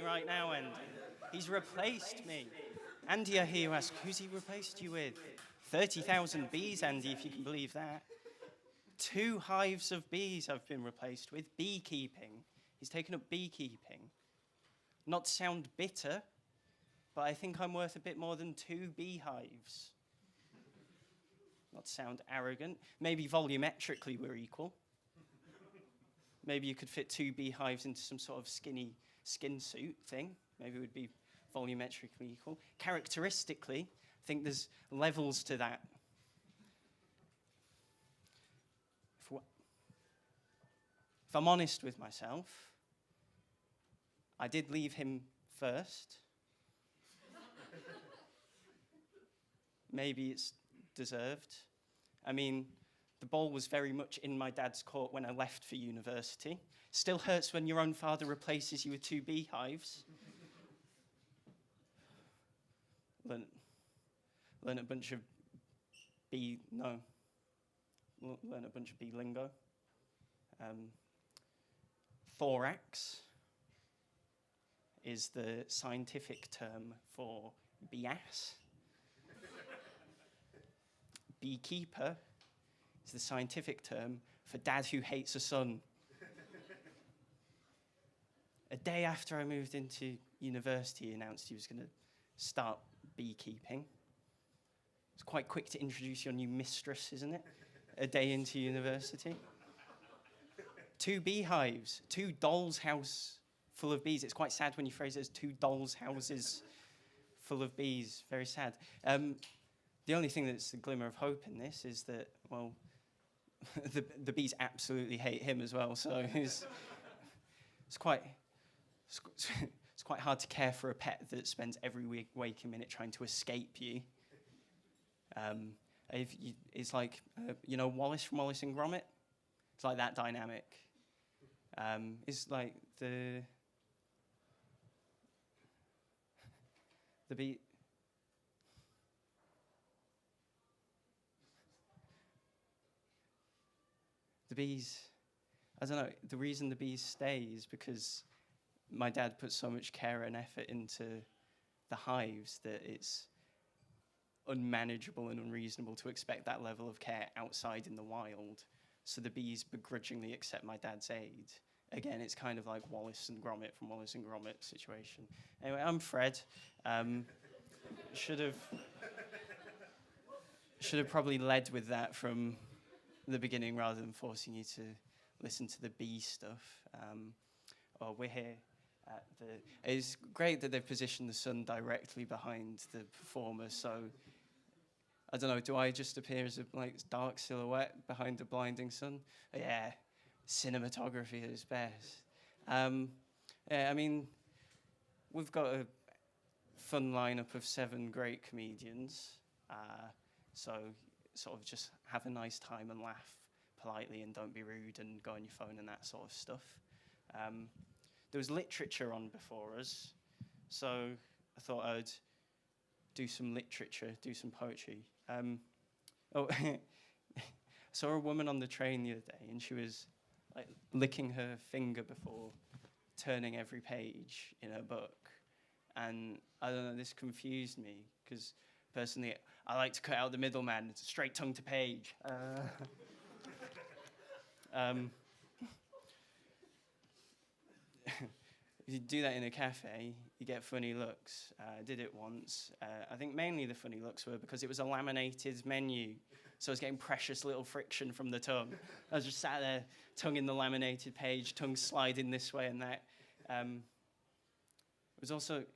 right now, Andy. He's replaced me. Andy, I hear you ask, who's he replaced you with? 30,000 bees, Andy, if you can believe that. 2 hives of bees I've been replaced with. Beekeeping. He's taken up beekeeping. Not to sound bitter, but I think I'm worth a bit more than 2 beehives. Not to sound arrogant. Maybe volumetrically we're equal. Maybe you could fit 2 beehives into some sort of skinny skin suit thing. Maybe it would be volumetrically equal. Characteristically, I think there's levels to that. If I'm honest with myself, I did leave him first. Maybe it's deserved. I mean, the ball was very much in my dad's court when I left for university. Still hurts when your own father replaces you with 2 beehives. Learn a bunch of bee lingo. Thorax is the scientific term for bee-ass. Beekeeper is the scientific term for dad who hates a son. A day after I moved into university, he announced he was going to start beekeeping. It's quite quick to introduce your new mistress, isn't it? A day into university. 2 beehives, 2 dolls' house full of bees. It's quite sad when you phrase it as 2 dolls' houses full of bees. Very sad. The only thing that's a glimmer of hope in this is that, well, the bees absolutely hate him as well. So it's quite hard to care for a pet that spends every waking minute trying to escape you. It's like, Wallace from Wallace and Gromit. It's like that dynamic. It's like the bee. The bees, I don't know, the reason the bees stay is because my dad put so much care and effort into the hives that it's unmanageable and unreasonable to expect that level of care outside in the wild. So the bees begrudgingly accept my dad's aid. Again, it's kind of like Wallace and Gromit from Wallace and Gromit situation. Anyway, I'm Fred. Should have probably led with that from the beginning rather than forcing you to listen to the bee stuff. We're here at it's great that they've positioned the sun directly behind the performer, so I don't know, do I just appear as a dark silhouette behind the blinding sun? Yeah, cinematography at its best. I mean, we've got a fun lineup of 7 great comedians, so sort of just have a nice time and laugh politely and don't be rude and go on your phone and that sort of stuff. There was literature on before us, so I thought I'd do some literature, do some poetry. I saw a woman on the train the other day, and she was licking her finger before turning every page in her book. And I don't know, this confused me, because personally, I like to cut out the middleman. It's a straight tongue to page. If you do that in a cafe, you get funny looks. I did it once. I think mainly the funny looks were because it was a laminated menu, so I was getting precious little friction from the tongue. I was just sat there, tongue in the laminated page, tongue sliding this way and that. It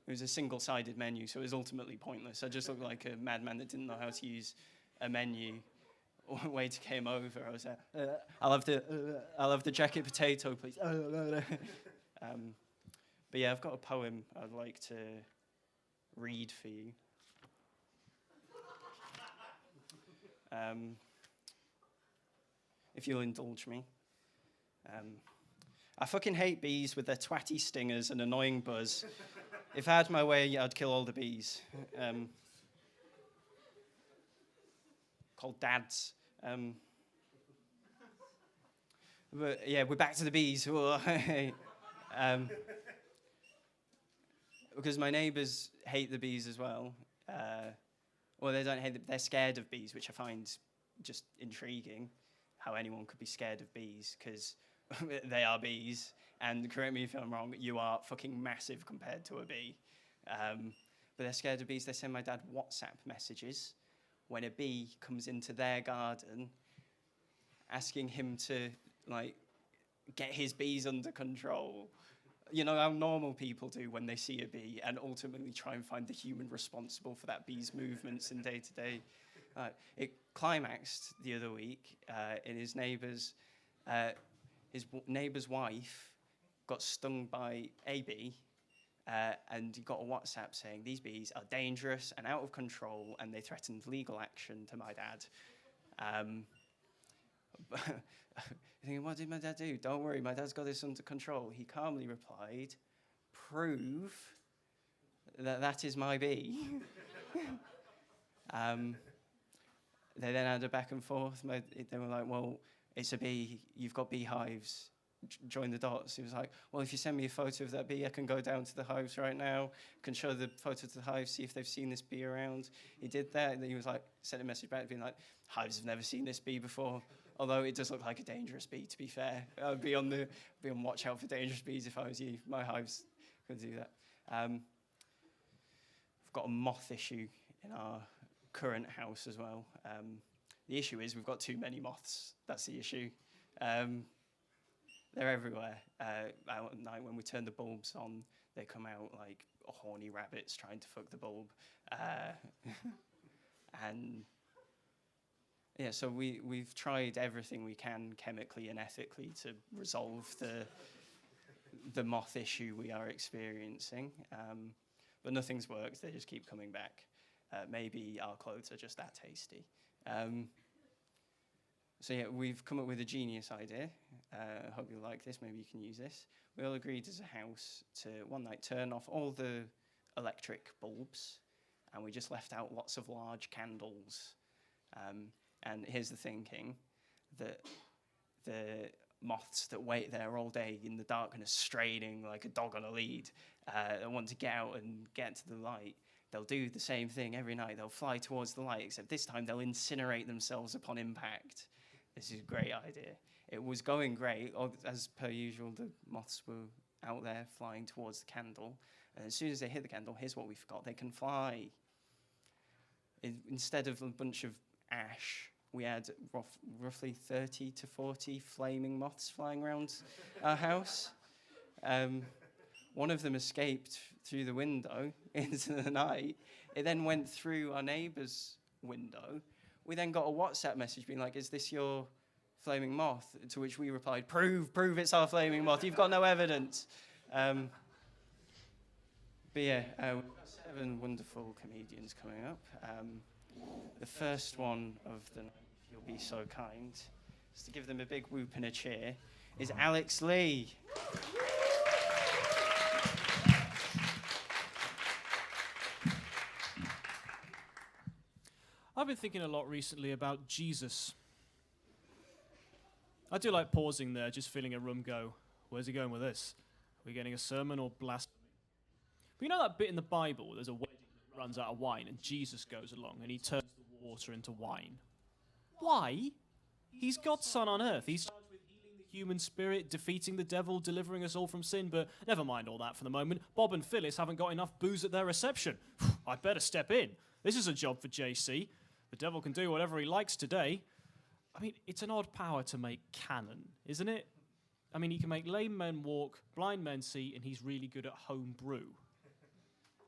was a single-sided menu, so it was ultimately pointless. I just looked like a madman that didn't know how to use a menu. Waiter came over. I was like, I'll have the jacket potato, please. But yeah, I've got a poem I'd like to read for you. If you'll indulge me. I fucking hate bees with their twatty stingers and annoying buzz. If I had my way, I'd kill all the bees. Called dads. But yeah, we're back to the bees. because my neighbours hate the bees as well. Well, they don't hate them, they're scared of bees, which I find just intriguing, how anyone could be scared of bees, because they are bees, and correct me if I'm wrong, you are fucking massive compared to a bee. But they're scared of bees. They send my dad WhatsApp messages when a bee comes into their garden, asking him to, like, get his bees under control. You know how normal people do when they see a bee, and ultimately try and find the human responsible for that bee's movements in day-to-day. It climaxed the other week in his neighbour's wife got stung by a bee, and he got a WhatsApp saying these bees are dangerous and out of control, and they threatened legal action to my dad. Thinking, what did my dad do? Don't worry, my dad's got this under control. He calmly replied, prove that that is my bee. They then had a back and forth. They were like, well, it's a bee. You've got beehives. Join the dots. He was like, well, if you send me a photo of that bee, I can go down to the hives right now, can show the photo to the hives, see if they've seen this bee around. He did that, and then he was like, sent a message back being like, hives have never seen this bee before. Although it does look like a dangerous bee, to be fair. I'd be on watch out for dangerous bees if I was you. My hives could do that. We've got a moth issue in our current house as well. The issue is we've got too many moths. That's the issue. They're everywhere. Out at night when we turn the bulbs on, they come out like horny rabbits trying to fuck the bulb. And yeah, so we've tried everything we can chemically and ethically to resolve the moth issue we are experiencing, but nothing's worked. They just keep coming back. Maybe our clothes are just that tasty. So yeah, we've come up with a genius idea. I hope you'll like this. Maybe you can use this. We all agreed as a house to one night turn off all the electric bulbs, and we just left out lots of large candles. And here's the thinking, that the moths that wait there all day in the darkness, straining like a dog on a lead, that want to get out and get to the light, they'll do the same thing every night. They'll fly towards the light, except this time they'll incinerate themselves upon impact. This is a great idea. It was going great. As per usual, the moths were out there flying towards the candle. And as soon as they hit the candle, here's what we forgot. They can fly. Instead of a bunch of ash, we had roughly 30 to 40 flaming moths flying around our house. One of them escaped through the window into the night. It then went through our neighbour's window. We then got a WhatsApp message being like, is this your flaming moth? To which we replied, prove it's our flaming moth. You've got no evidence. But yeah, we've got 7 wonderful comedians coming up. The first one of the night, if you'll be so kind, just to give them a big whoop and a cheer, is Alex Lee. I've been thinking a lot recently about Jesus. I do like pausing there, just feeling a room go, where's he going with this? Are we getting a sermon or blasphemy? But you know that bit in the Bible where there's a wedding that runs out of wine and Jesus goes along and he turns the water into wine? Why? He's God's son on earth. He's charged with healing the human spirit, defeating the devil, delivering us all from sin, but never mind all that for the moment. Bob and Phyllis haven't got enough booze at their reception. I'd better step in. This is a job for JC. The devil can do whatever he likes today. I mean, it's an odd power to make canon, isn't it? I mean, he can make lame men walk, blind men see, and he's really good at home brew.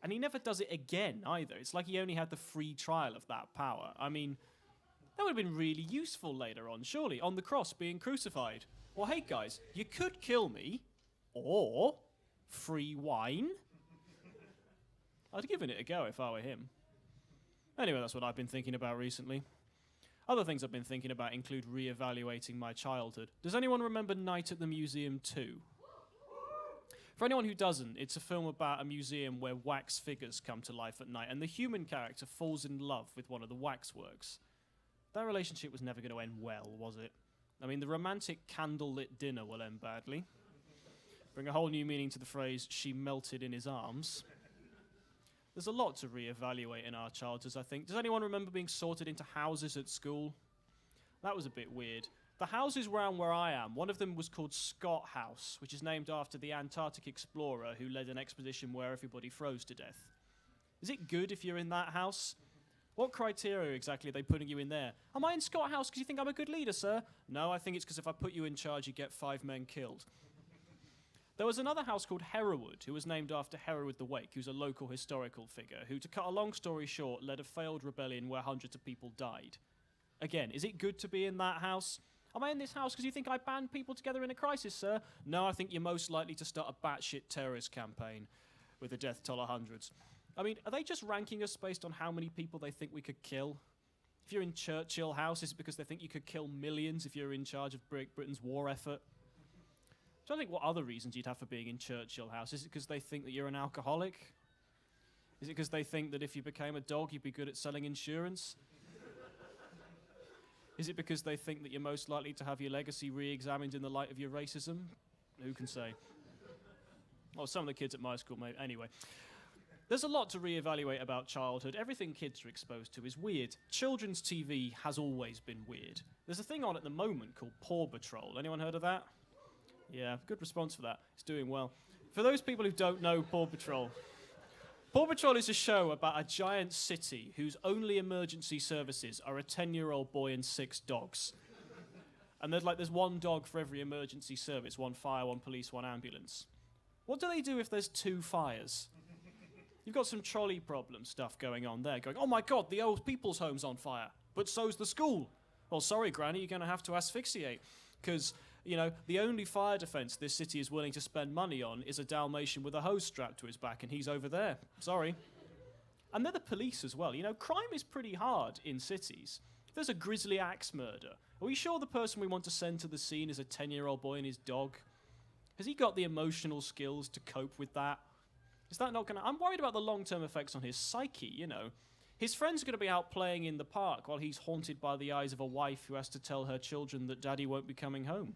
And he never does it again, either. It's like he only had the free trial of that power. I mean, that would have been really useful later on, surely, on the cross being crucified. Well, hey, guys, you could kill me, or free wine. I'd have given it a go if I were him. Anyway, that's what I've been thinking about recently. Other things I've been thinking about include re-evaluating my childhood. Does anyone remember Night at the Museum 2? For anyone who doesn't, it's a film about a museum where wax figures come to life at night, and the human character falls in love with one of the waxworks. That relationship was never going to end well, was it? I mean, the romantic candle-lit dinner will end badly. Bring a whole new meaning to the phrase, she melted in his arms. There's a lot to reevaluate in our childhoods, I think. Does anyone remember being sorted into houses at school? That was a bit weird. The houses around where I am, one of them was called Scott House, which is named after the Antarctic explorer who led an expedition where everybody froze to death. Is it good if you're in that house? What criteria exactly are they putting you in there? Am I in Scott House because you think I'm a good leader, sir? No, I think it's because if I put you in charge, you get 5 men killed. There was another house called Hereward, who was named after Hereward the Wake, who's a local historical figure, who, to cut a long story short, led a failed rebellion where hundreds of people died. Again, is it good to be in that house? Am I in this house because you think I band people together in a crisis, sir? No, I think you're most likely to start a batshit terrorist campaign with a death toll of hundreds. I mean, are they just ranking us based on how many people they think we could kill? If you're in Churchill House, is it because they think you could kill millions if you're in charge of Great Britain's war effort? So I think what other reasons you'd have for being in Churchill House. Is it because they think that you're an alcoholic? Is it because they think that if you became a dog, you'd be good at selling insurance? Is it because they think that you're most likely to have your legacy re-examined in the light of your racism? Who can say? Well, some of the kids at my school, maybe. Anyway. There's a lot to reevaluate about childhood. Everything kids are exposed to is weird. Children's TV has always been weird. There's a thing on at the moment called Paw Patrol. Anyone heard of that? Yeah, good response for that. It's doing well. For those people who don't know Paw Patrol is a show about a giant city whose only emergency services are a 10-year-old boy and 6 dogs. And there's 1 dog for every emergency service, 1 fire, 1 police, 1 ambulance. What do they do if there's 2 fires? You've got some trolley problem stuff going on there, going, oh my God, the old people's home's on fire, but so's the school. Well, sorry, Granny, you're going to have to asphyxiate, because, you know, the only fire defence this city is willing to spend money on is a Dalmatian with a hose strapped to his back, and he's over there. Sorry. And they're the police as well. You know, crime is pretty hard in cities. If there's a grisly axe murder, are we sure the person we want to send to the scene is a 10-year-old boy and his dog? Has he got the emotional skills to cope with that? Is that not going to... I'm worried about the long-term effects on his psyche, you know. His friends are going to be out playing in the park while he's haunted by the eyes of a wife who has to tell her children that Daddy won't be coming home.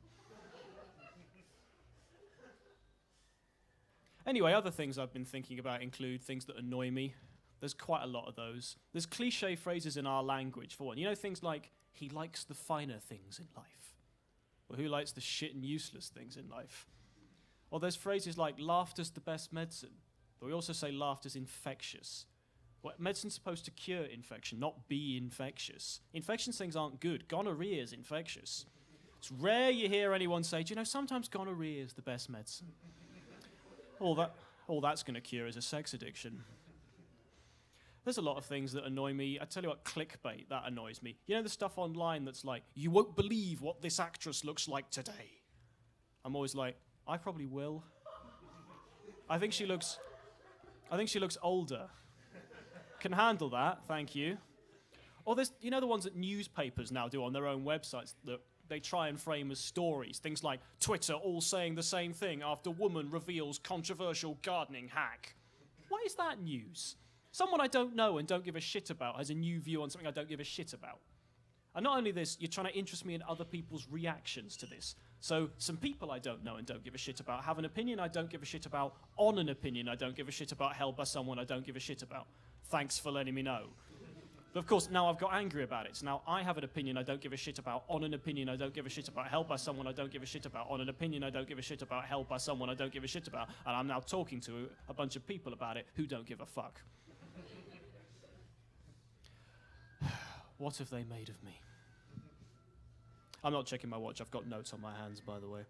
Anyway, other things I've been thinking about include things that annoy me. There's quite a lot of those. There's cliche phrases in our language, for one. You know, things like, he likes the finer things in life. Or who likes the shit and useless things in life? Or there's phrases like, laughter's the best medicine. But we also say laughter's infectious. Well, medicine's supposed to cure infection, not be infectious. Infection things aren't good. Gonorrhea is infectious. It's rare you hear anyone say, do you know, sometimes gonorrhea is the best medicine. All that's going to cure is a sex addiction. There's a lot of things that annoy me. I tell you what, clickbait, that annoys me. You know the stuff online that's like, you won't believe what this actress looks like today. I'm always like, I probably will. I think she looks older. Can handle that, thank you. Or there's, you know the ones that newspapers now do on their own websites that they try and frame as stories. Things like, Twitter all saying the same thing after woman reveals controversial gardening hack. Why is that news? Someone I don't know and don't give a shit about has a new view on something I don't give a shit about. And not only this, you're trying to interest me in other people's reactions to this. So some people I don't know and don't give a shit about have an opinion I don't give a shit about on an opinion I don't give a shit about held by someone I don't give a shit about. Thanks for letting me know. But of course, now I've got angry about it. So now I have an opinion I don't give a shit about on an opinion I don't give a shit about held by someone I don't give a shit about on an opinion I don't give a shit about held by someone I don't give a shit about. And I'm now talking to a bunch of people about it who don't give a fuck. What have they made of me? I'm not checking my watch. I've got notes on my hands, by the way.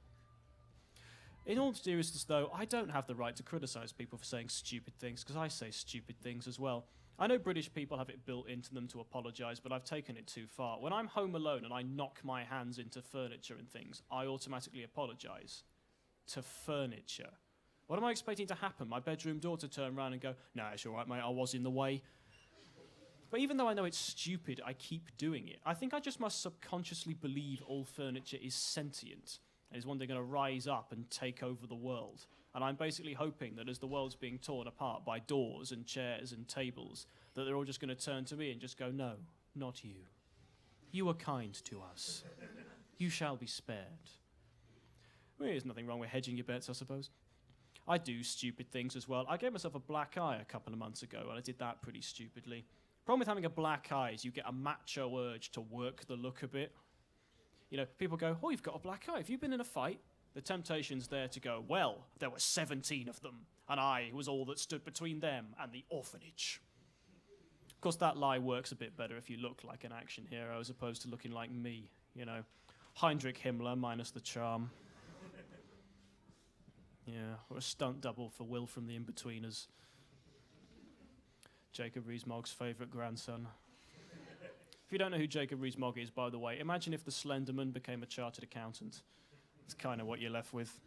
In all seriousness, though, I don't have the right to criticise people for saying stupid things, because I say stupid things as well. I know British people have it built into them to apologise, but I've taken it too far. When I'm home alone and I knock my hands into furniture and things, I automatically apologise. To furniture. What am I expecting to happen? My bedroom door to turn around and go, nah, it's all right, mate, I was in the way. But even though I know it's stupid, I keep doing it. I think I just must subconsciously believe all furniture is sentient and is one day going to rise up and take over the world. And I'm basically hoping that as the world's being torn apart by doors and chairs and tables, that they're all just going to turn to me and just go, no, not you. You are kind to us. You shall be spared. Well, there's nothing wrong with hedging your bets, I suppose. I do stupid things as well. I gave myself a black eye a couple of months ago, and I did that pretty stupidly. Problem with having a black eye is you get a macho urge to work the look a bit. You know, people go, oh, you've got a black eye. Have you been in a fight? The temptation's there to go, well, there were 17 of them, and I was all that stood between them and the orphanage. Of course, that lie works a bit better if you look like an action hero as opposed to looking like me, you know. Heinrich Himmler minus the charm. Yeah, or a stunt double for Will from the Inbetweeners. Jacob Rees-Mogg's favourite grandson. If you don't know who Jacob Rees-Mogg is, by the way, imagine if the Slenderman became a chartered accountant. It's kind of what you're left with.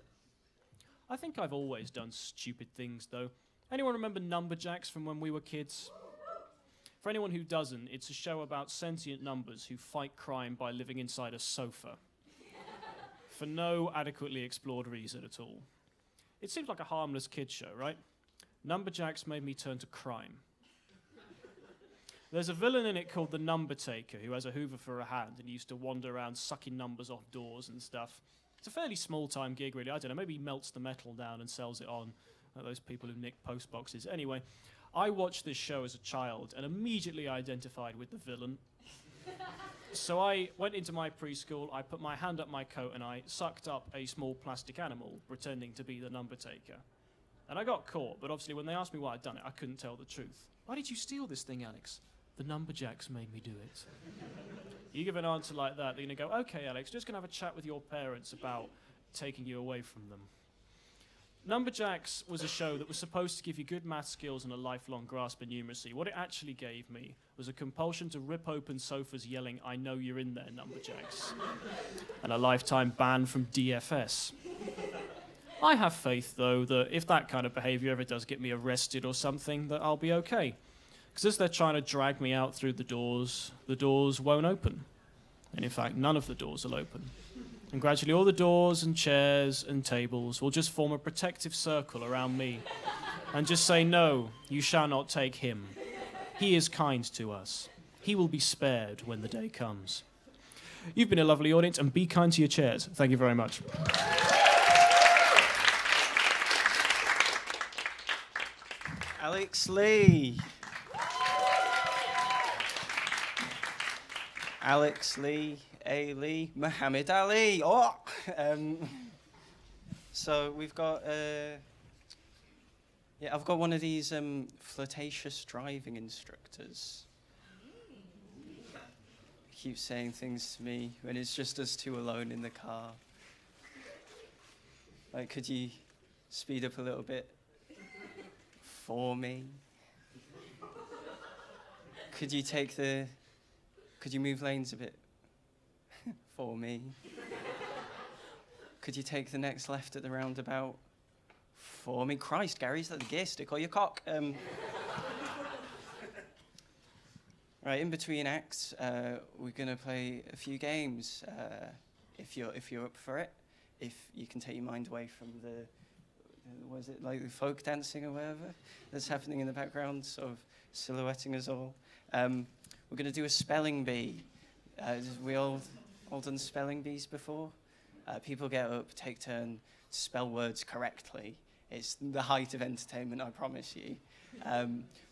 I think I've always done stupid things, though. Anyone remember Numberjacks from when we were kids? For anyone who doesn't, it's a show about sentient numbers who fight crime by living inside a sofa. For no adequately explored reason at all. It seems like a harmless kid show, right? Numberjacks made me turn to crime. There's a villain in it called the Number Taker who has a hoover for a hand and used to wander around sucking numbers off doors and stuff. It's a fairly small-time gig, really. I don't know, maybe he melts the metal down and sells it on those people who nick post boxes. Anyway, I watched this show as a child and immediately identified with the villain. So I went into my preschool, I put my hand up my coat and I sucked up a small plastic animal, pretending to be the Number Taker. And I got caught, but obviously when they asked me why I'd done it, I couldn't tell the truth. Why did you steal this thing, Alex? The Numberjacks made me do it. You give an answer like that, they're going to go, okay, Alex, just going to have a chat with your parents about taking you away from them. Numberjacks was a show that was supposed to give you good math skills and a lifelong grasp of numeracy. What it actually gave me was a compulsion to rip open sofas yelling, I know you're in there, Numberjacks. And a lifetime ban from DFS. I have faith, though, that if that kind of behaviour ever does get me arrested or something, that I'll be okay. Because as they're trying to drag me out through the doors won't open. And in fact, none of the doors will open. And gradually all the doors and chairs and tables will just form a protective circle around me and just say, no, you shall not take him. He is kind to us. He will be spared when the day comes. You've been a lovely audience, and be kind to your chairs. Thank you very much. Alex Lee. Alex Lee, A. Lee, Muhammad Ali. Oh! So we've got, I've got one of these flirtatious driving instructors. He keeps saying things to me when it's just us two alone in the car. Like, could you speed up a little bit for me? Could you move lanes a bit for me? Could you take the next left at the roundabout for me? Christ, Gary, is that the gear stick or your cock? Right, in between acts, we're gonna play a few games. If you're up for it, if you can take your mind away from was it like the folk dancing or whatever that's happening in the background, sort of silhouetting us all. We're going to do a spelling bee. We all done spelling bees before? People get up, take turn to spell words correctly. It's the height of entertainment, I promise you.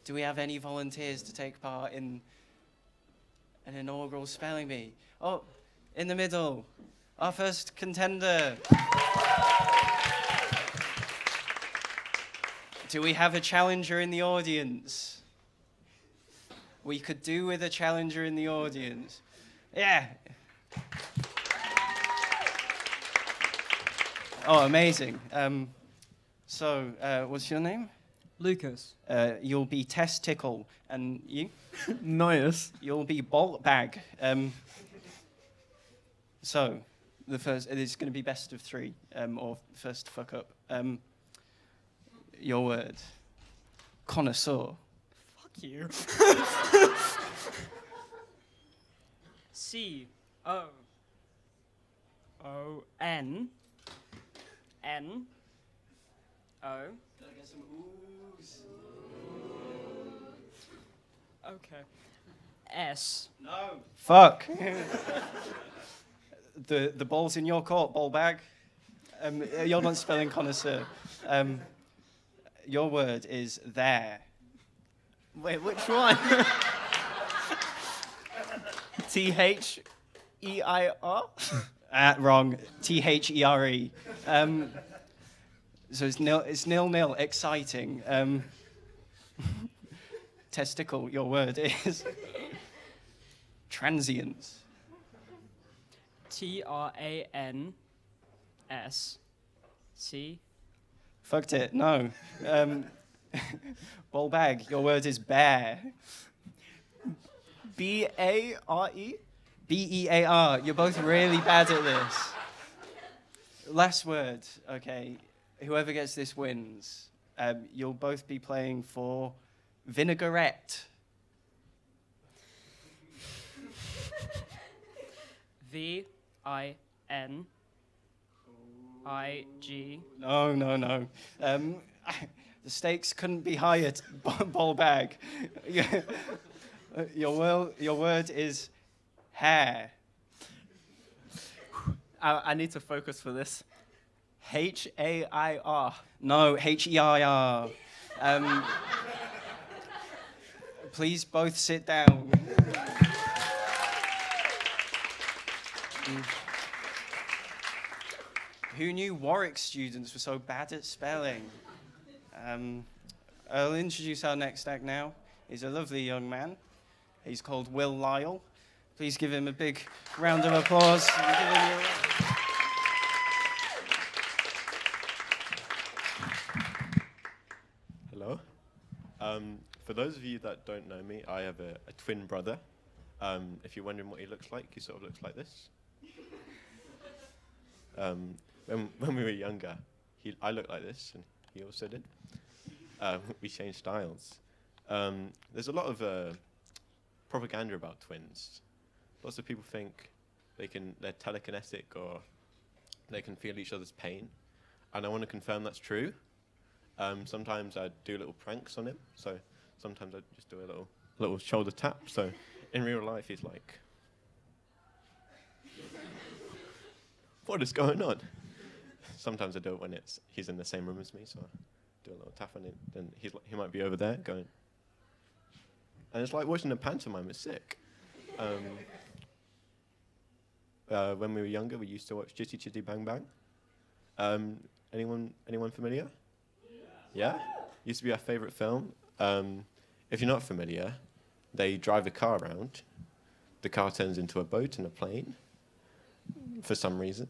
Do we have any volunteers to take part in an inaugural spelling bee? Oh, in the middle, our first contender. Do we have a challenger in the audience? We could do with a challenger in the audience. Yeah. Oh, amazing. So, what's your name? Lucas. You'll be testicle, and you? Nias. You'll be bolt bag. So, the first, it's going to be best of three, or first to fuck up. Your word. Connoisseur. Fuck you. C-O-O-N-N-O-U-R. Okay. S. No. Fuck. The ball's in your court, ball bag. You're not spelling connoisseur. your word is there. Wait, which one? T-H-E-I-R? Wrong. T-H-E-R-E. So it's 0-0. Exciting. Testicle. Your word is transience. T-R-A-N-S-C. Fucked it. No. Ball bag. Your word is bear. B-A-R-E? B-E-A-R. You're both really bad at this. Last word. Okay. Whoever gets this wins. You'll both be playing for vinaigrette. V-I-N-I-G. No. The stakes couldn't be higher, ball bag. Your word is hair. I need to focus for this. H-A-I-R. No, H-E-I-R. Please both sit down. Who knew Warwick students were so bad at spelling? I'll introduce our next act now. He's a lovely young man. He's called Will Lyle. Please give him a big round of applause. Hello. For those of you that don't know me, I have a twin brother. If you're wondering what he looks like, he sort of looks like this. When we were younger, I looked like this, and he also did. We changed styles. There's a lot of propaganda about twins. Lots of people think they're telekinetic or they can feel each other's pain, and I want to confirm that's true. Sometimes I do little pranks on him, so sometimes I just do a little shoulder tap. So in real life, he's like, "What is going on?" Sometimes I do it when he's in the same room as me, so I do a little tap on him. Then he might be over there going, and it's like watching a pantomime. It's sick. When we were younger, we used to watch Chitty Chitty Bang Bang. Anyone familiar? Yeah? Used to be our favourite film. If you're not familiar, they drive a car around. The car turns into a boat and a plane, for some reason.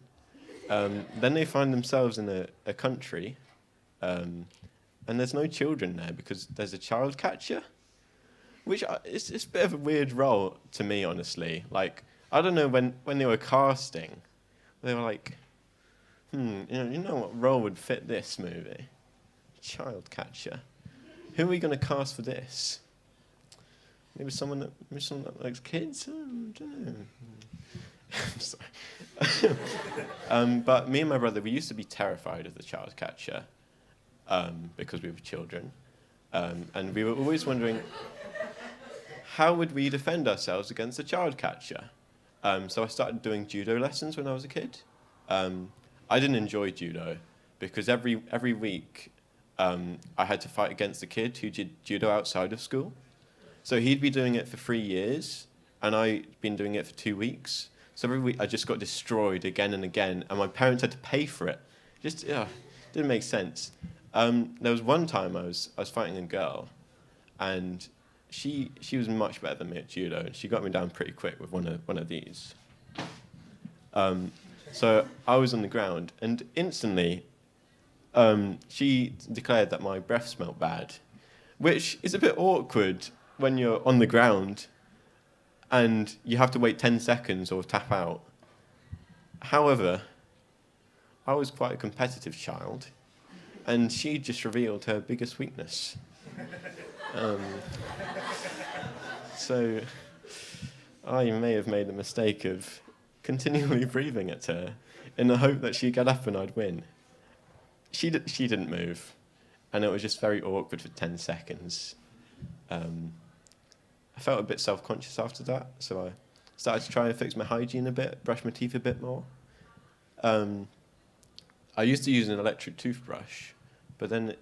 Then they find themselves in a country, and there's no children there because there's a child catcher, which it's a bit of a weird role to me, honestly. Like, I don't know, when they were casting, they were like, you know what role would fit this movie? Child catcher. Who are we going to cast for this? Maybe someone that likes kids? I don't know. I'm sorry. But me and my brother, we used to be terrified of the child catcher because we were children. And we were always wondering, how would we defend ourselves against a child catcher? So I started doing judo lessons when I was a kid. I didn't enjoy judo because every week I had to fight against a kid who did judo outside of school. So he'd be doing it for 3 years, and I'd been doing it for 2 weeks. So every week I just got destroyed again and again, and my parents had to pay for it. Just didn't make sense. There was one time I was fighting a girl, and she was much better than me at judo, and she got me down pretty quick with one of these. So I was on the ground, and instantly she declared that my breath smelled bad, which is a bit awkward when you're on the ground and you have to wait 10 seconds or tap out. However, I was quite a competitive child, and she just revealed her biggest weakness. So I may have made the mistake of continually breathing at her in the hope that she'd get up and I'd win. She didn't move, and it was just very awkward for 10 seconds. I felt a bit self-conscious after that, so I started to try and fix my hygiene a bit, brush my teeth a bit more. I used to use an electric toothbrush, but then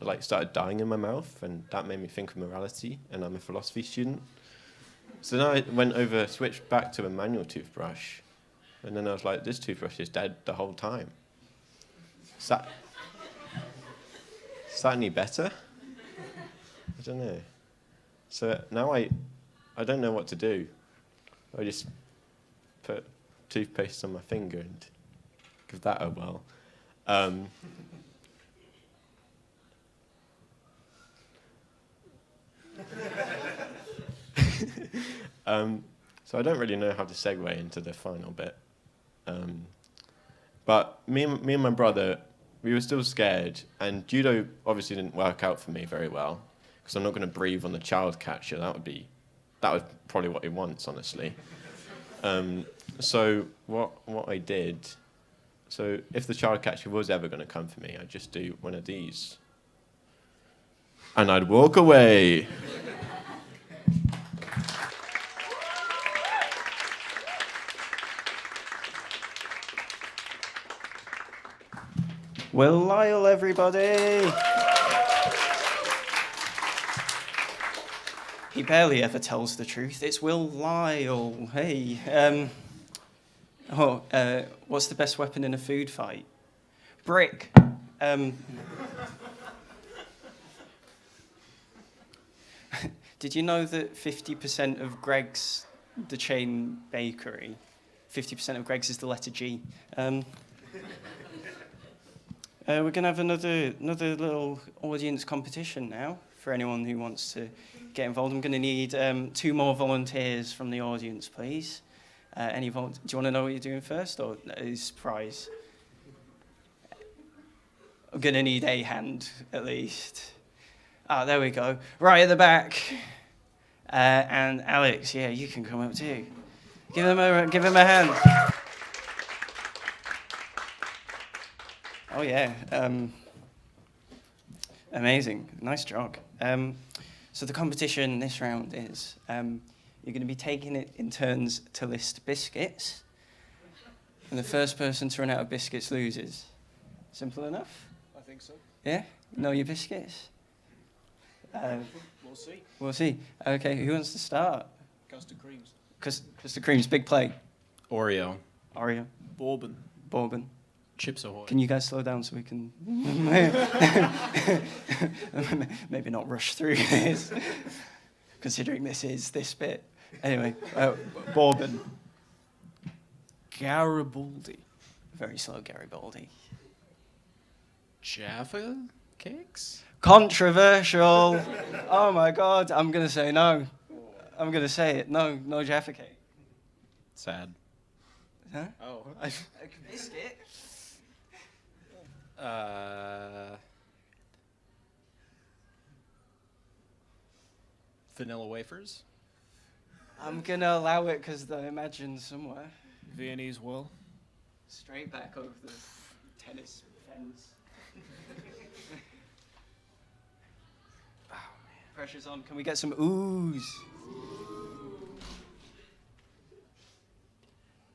like started dying in my mouth, and that made me think of morality, and I'm a philosophy student. So then I switched back to a manual toothbrush, and then I was like, this toothbrush is dead the whole time. Is that any better? I don't know. So now I don't know what to do. I just put toothpaste on my finger and give that a whirl. So I don't really know how to segue into the final bit. But me and my brother, we were still scared, and judo obviously didn't work out for me very well, because I'm not going to breathe on the child catcher. That was probably what he wants, honestly. So what I did, so if the child catcher was ever going to come for me, I'd just do one of these. And I'd walk away. Will Lyle, everybody! He barely ever tells the truth. It's Will Lyle. Hey. What's the best weapon in a food fight? Brick. Did you know that 50% of Greg's, the chain bakery, 50% of Greg's is the letter G? We're going to have another little audience competition now for anyone who wants to get involved. I'm going to need 2 more volunteers from the audience, please. Do you want to know what you're doing first, or is prize? I'm going to need a hand, at least. Ah, there we go. Right at the back. And Alex, yeah, you can come up too. Give him a hand. Oh, yeah. Amazing. Nice jog. So the competition this round is you're going to be taking it in turns to list biscuits. And the first person to run out of biscuits loses. Simple enough? I think so. Yeah? Know your biscuits? We'll see. We'll see. Okay, who wants to start? Custard creams. Custard creams, big play. Oreo. Bourbon. Bourbon. Chips Ahoy. Can you guys slow down so we can maybe not rush through this, considering this is this bit. Anyway, Bourbon. Garibaldi. Very slow, Garibaldi. Jaffa cakes? Controversial. Oh my God, I'm going to say no. I'm going to say it. No Jaffa cake. Sad. Huh? Oh. A biscuit? Vanilla wafers? I'm going to allow it because I imagine somewhere. Viennese wool. Straight back over the tennis fence. Oh, man. Pressure's on. Can we get some oohs?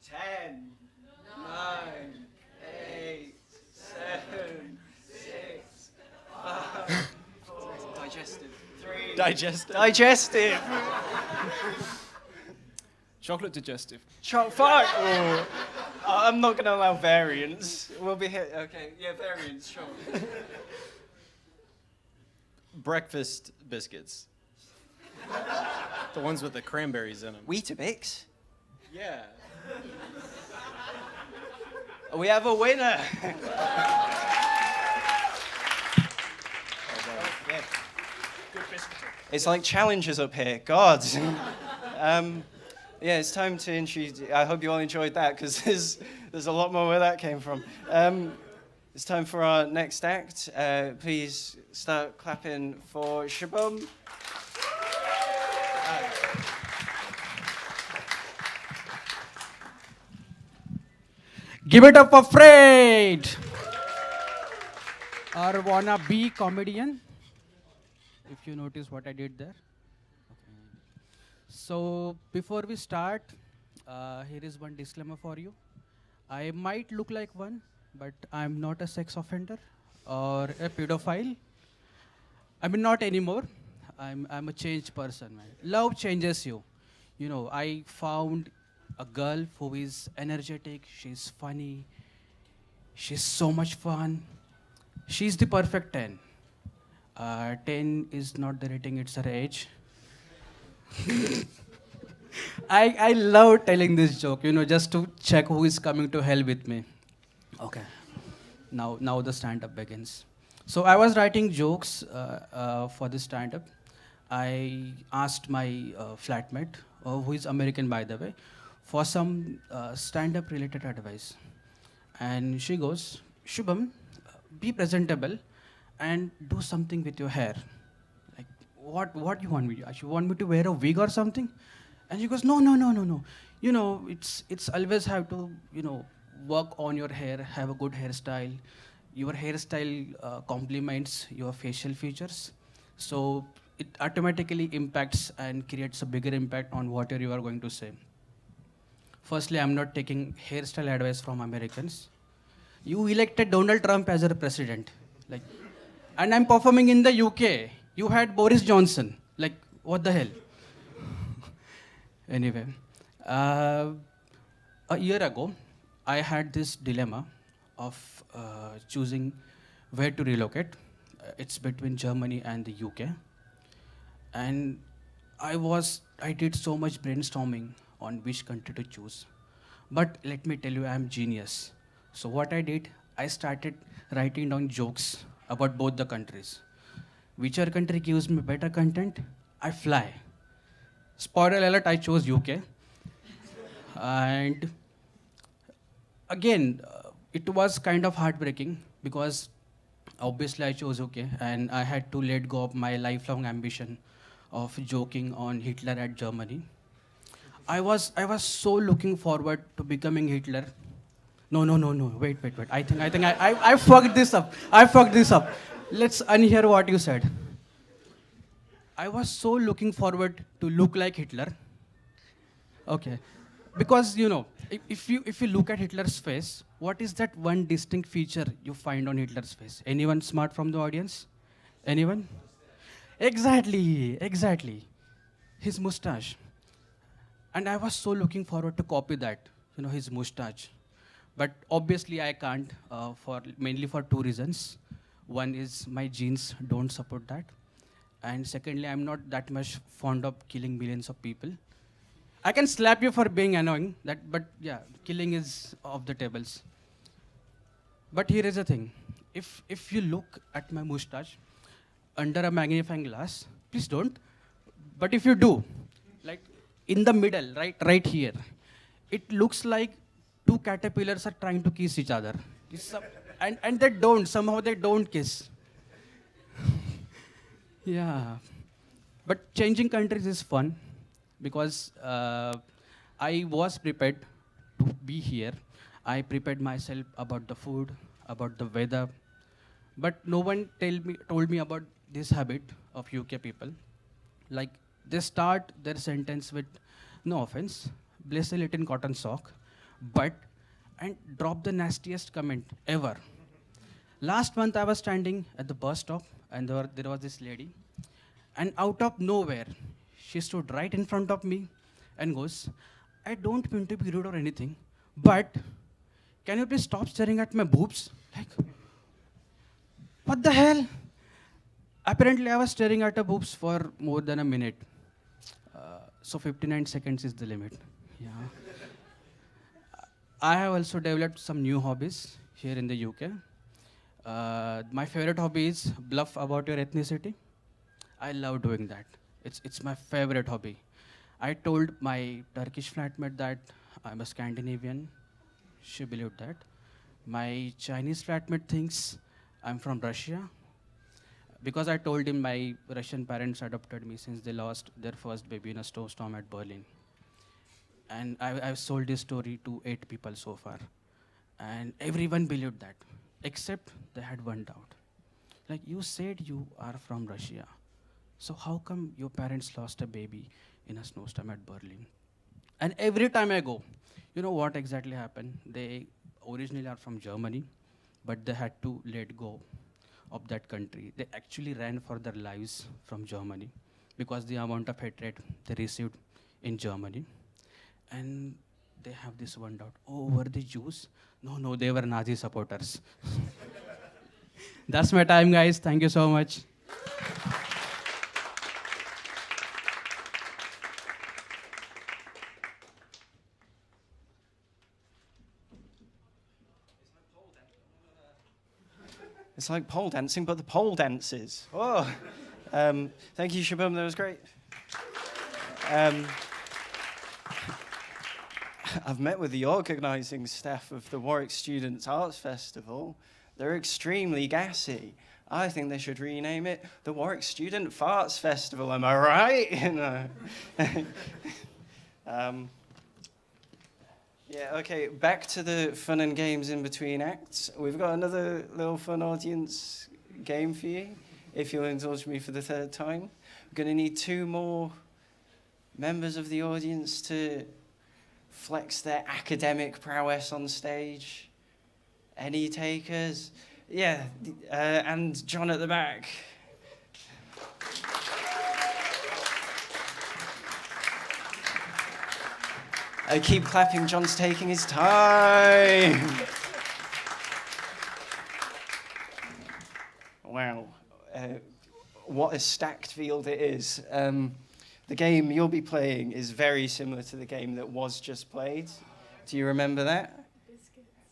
10, 9, 8, 7, 6, 5, 4. Digestive. 3. Digestive. Chocolate digestive. Fuck. Oh. I'm not going to allow variants. We'll be here. Okay, yeah, variants, sure. Breakfast biscuits. The ones with the cranberries in them. Weetabix. Yeah. We have a winner. Good biscuit. It's like challenges up here. God. Yeah, it's time to introduce. I hope you all enjoyed that, because there's a lot more where that came from. It's time for our next act. Please start clapping for Shabum. Give it up for Fred! Or wanna be comedian? If you notice what I did there. Okay. So before we start, here is one disclaimer for you. I might look like one, but I'm not a sex offender or a pedophile. I mean, not anymore. I'm a changed person, man. Love changes you. You know, I found a girl who is energetic, she's funny, she's so much fun. She's the perfect 10. 10 is not the rating, it's her age. I love telling this joke, you know, just to check who is coming to hell with me. Okay. Now the stand-up begins. So I was writing jokes for the stand-up. I asked my flatmate, who is American by the way, for some stand-up related advice. And she goes, Shubham, be presentable and do something with your hair. Like, what you want me to do? You want me to wear a wig or something? And she goes, no. You know, it's always have to, you know, work on your hair, have a good hairstyle. Your hairstyle complements your facial features. So it automatically impacts and creates a bigger impact on what you are going to say. Firstly, I'm not taking hairstyle advice from Americans. You elected Donald Trump as a president. Like, and I'm performing in the UK. You had Boris Johnson. Like, what the hell? Anyway, a year ago, I had this dilemma of choosing where to relocate. It's between Germany and the UK. And I did so much brainstorming on which country to choose. But let me tell you, I'm genius. So what I did, I started writing down jokes about both the countries. Whichever country gives me better content, I fly. Spoiler alert, I chose UK. And again, it was kind of heartbreaking because obviously I chose UK and I had to let go of my lifelong ambition of joking on Hitler at Germany. I was so looking forward to becoming Hitler. No. Wait. I think I fucked this up. Let's unhear what you said. I was so looking forward to look like Hitler. Okay. Because, you know, if you look at Hitler's face, what is that one distinct feature you find on Hitler's face? Anyone smart from the audience? Anyone? Exactly. His mustache. And I was so looking forward to copy that, you know, his mustache. But obviously I can't, mainly for two reasons. One is my genes don't support that. And secondly, I'm not that much fond of killing millions of people. I can slap you for being annoying, but yeah, killing is off the tables. But here is the thing. If you look at my mustache under a magnifying glass, please don't. But if you do, like in the middle, right here, it looks like two caterpillars are trying to kiss each other. And somehow they don't kiss. Yeah. But changing countries is fun because I was prepared to be here. I prepared myself about the food, about the weather. But no one told me about this habit of UK people. Like, they start their sentence with, no offense, bless a little cotton sock, and drop the nastiest comment ever. Last month I was standing at the bus stop and there was this lady, and out of nowhere, she stood right in front of me and goes, I don't mean to be rude or anything, but can you please stop staring at my boobs? Like, what the hell? Apparently I was staring at her boobs for more than a minute. So 59 seconds is the limit. Yeah. I have also developed some new hobbies here in the UK. My favorite hobby is bluff about your ethnicity. I love doing that. It's my favorite hobby. I told my Turkish flatmate that I'm a Scandinavian. She believed that. My Chinese flatmate thinks I'm from Russia. Because I told him my Russian parents adopted me since they lost their first baby in a snowstorm at Berlin. And I've sold this story to 8 people so far. And everyone believed that, except they had one doubt. Like, you said you are from Russia. So how come your parents lost a baby in a snowstorm at Berlin? And every time I go, you know what exactly happened? They originally are from Germany, but they had to let go of that country. They actually ran for their lives from Germany because the amount of hatred they received in Germany. And they have this one doubt. Oh, were they Jews? No, they were Nazi supporters. That's my time, guys. Thank you so much. It's like pole dancing, but the pole dances. Oh, thank you, Shabam. That was great. I've met with the organising staff of the Warwick Students' Arts Festival. They're extremely gassy. I think they should rename it the Warwick Student Farts Festival. Am I right? You know. Yeah, okay, back to the fun and games in between acts. We've got another little fun audience game for you, if you'll indulge me for the third time. We're going to need 2 more members of the audience to flex their academic prowess on stage. Any takers? Yeah, and John at the back. Keep clapping, John's taking his time. Wow, what a stacked field it is. The game you'll be playing is very similar to the game that was just played. Do you remember that?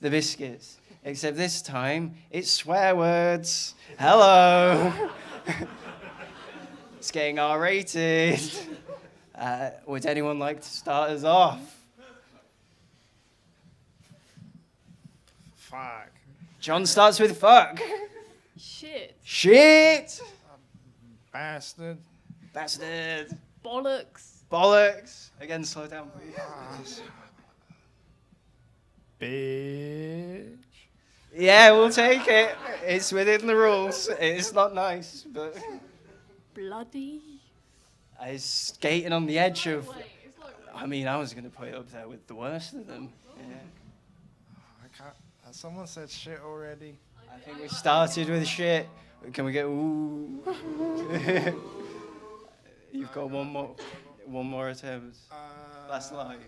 The biscuits. Except this time, it's swear words. Hello. It's getting R-rated. Would anyone like to start us off? Fuck. John starts with fuck. Shit. Shit. Bastard. Bastard. Bollocks. Bollocks. Again, slow down, please. Bitch. Yeah, we'll take it. It's within the rules. It's not nice, but Bloody. I was skating on the edge of. Wait, it's like I mean, I was going to put it up there with the worst of them. Yeah. I can't. Someone said shit already. I think we started with shit. Can we get ooh? You've got one more attempt. Last live.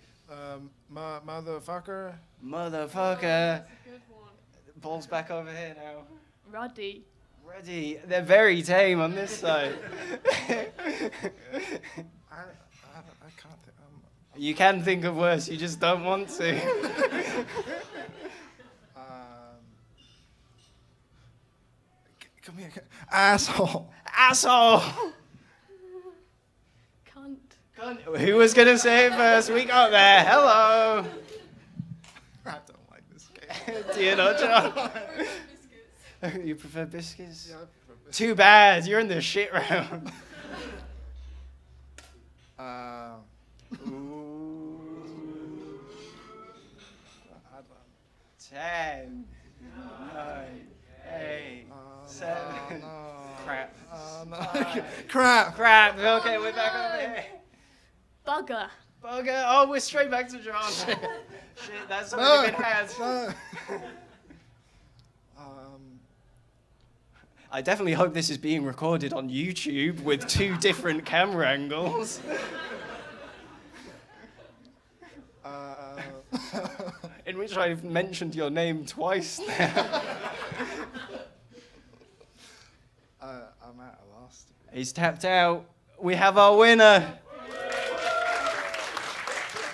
Motherfucker. Motherfucker. That's a good one. Ball's back over here now. Ruddy. Ready. They're very tame on this side. I can't think. You can think of worse, you just don't want to. Come here. Asshole. Asshole! Cunt. Who was going to say it first? We got there. Hello. I don't like this game. Do you know, John? You prefer biscuits? Yeah, I prefer biscuits. Too bad. You're in the shit round. Ooh. 10, 9, 8, 7. No. Crap. No. Crap. Crap. Okay, we're back over here. Bugger. Bugger. Oh, we're straight back to John. Shit, that's already been had. No. I definitely hope this is being recorded on YouTube with 2 different camera angles. In which I've mentioned your name twice now. I'm at a loss. He's tapped out. We have our winner.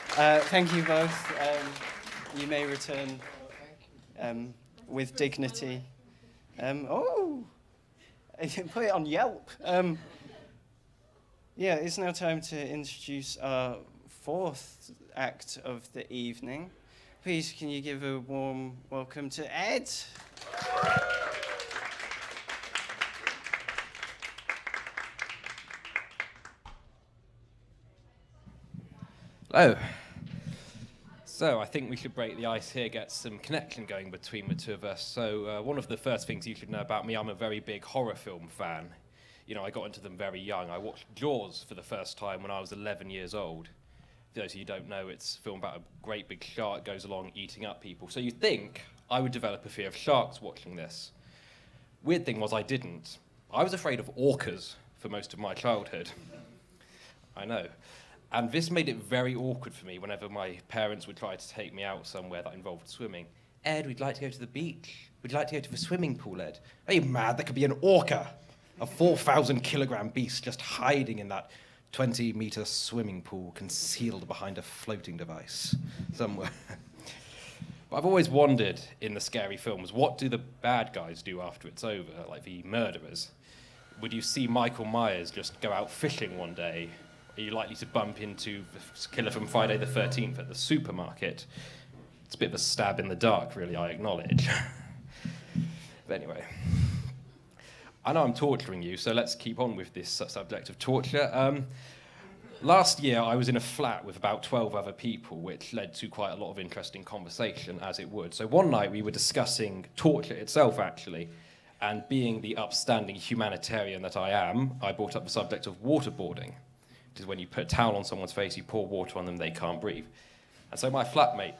Thank you both. You may return with dignity. Put it on Yelp. Yeah, it's now time to introduce our 4th act of the evening. Please, can you give a warm welcome to Ed? Hello. So I think we should break the ice here, get some connection going between the 2 of us. So one of the first things you should know about me, I'm a very big horror film fan. You know, I got into them very young. I watched Jaws for the first time when I was 11 years old. For those of you who don't know, it's a film about a great big shark goes along eating up people. So you'd think I would develop a fear of sharks watching this. Weird thing was I didn't. I was afraid of orcas for most of my childhood. I know. And this made it very awkward for me whenever my parents would try to take me out somewhere that involved swimming. Ed, we'd like to go to the beach. We'd like to go to the swimming pool, Ed. Are you mad? There could be an orca, a 4,000-kilogram beast just hiding in that 20-meter swimming pool concealed behind a floating device somewhere. But I've always wondered in the scary films, what do the bad guys do after it's over, like the murderers? Would you see Michael Myers just go out fishing one day? Are you likely to bump into the killer from Friday the 13th at the supermarket? It's a bit of a stab in the dark, really, I acknowledge. But anyway, I know I'm torturing you, so let's keep on with this subject of torture. Last year, I was in a flat with about 12 other people, which led to quite a lot of interesting conversation, as it would. So one night, we were discussing torture itself, actually, and being the upstanding humanitarian that I am, I brought up the subject of waterboarding, which is when you put a towel on someone's face, you pour water on them, they can't breathe. And so my flatmate,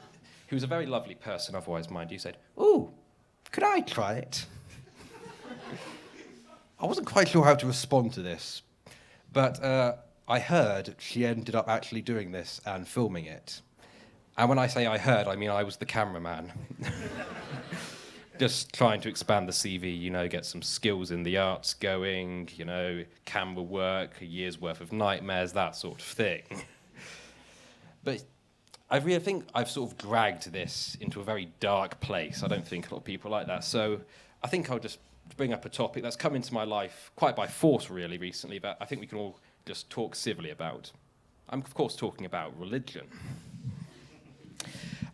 who was a very lovely person otherwise, mind you, said, "Ooh, could I try it?" I wasn't quite sure how to respond to this, but I heard she ended up actually doing this and filming it. And when I say I heard, I mean I was the cameraman. Just trying to expand the CV, you know, get some skills in the arts going, you know, camera work, a year's worth of nightmares, that sort of thing. But I really think I've sort of dragged this into a very dark place. I don't think a lot of people like that. So I think I'll just bring up a topic that's come into my life quite by force, really, recently, that I think we can all just talk civilly about. I'm, of course, talking about religion.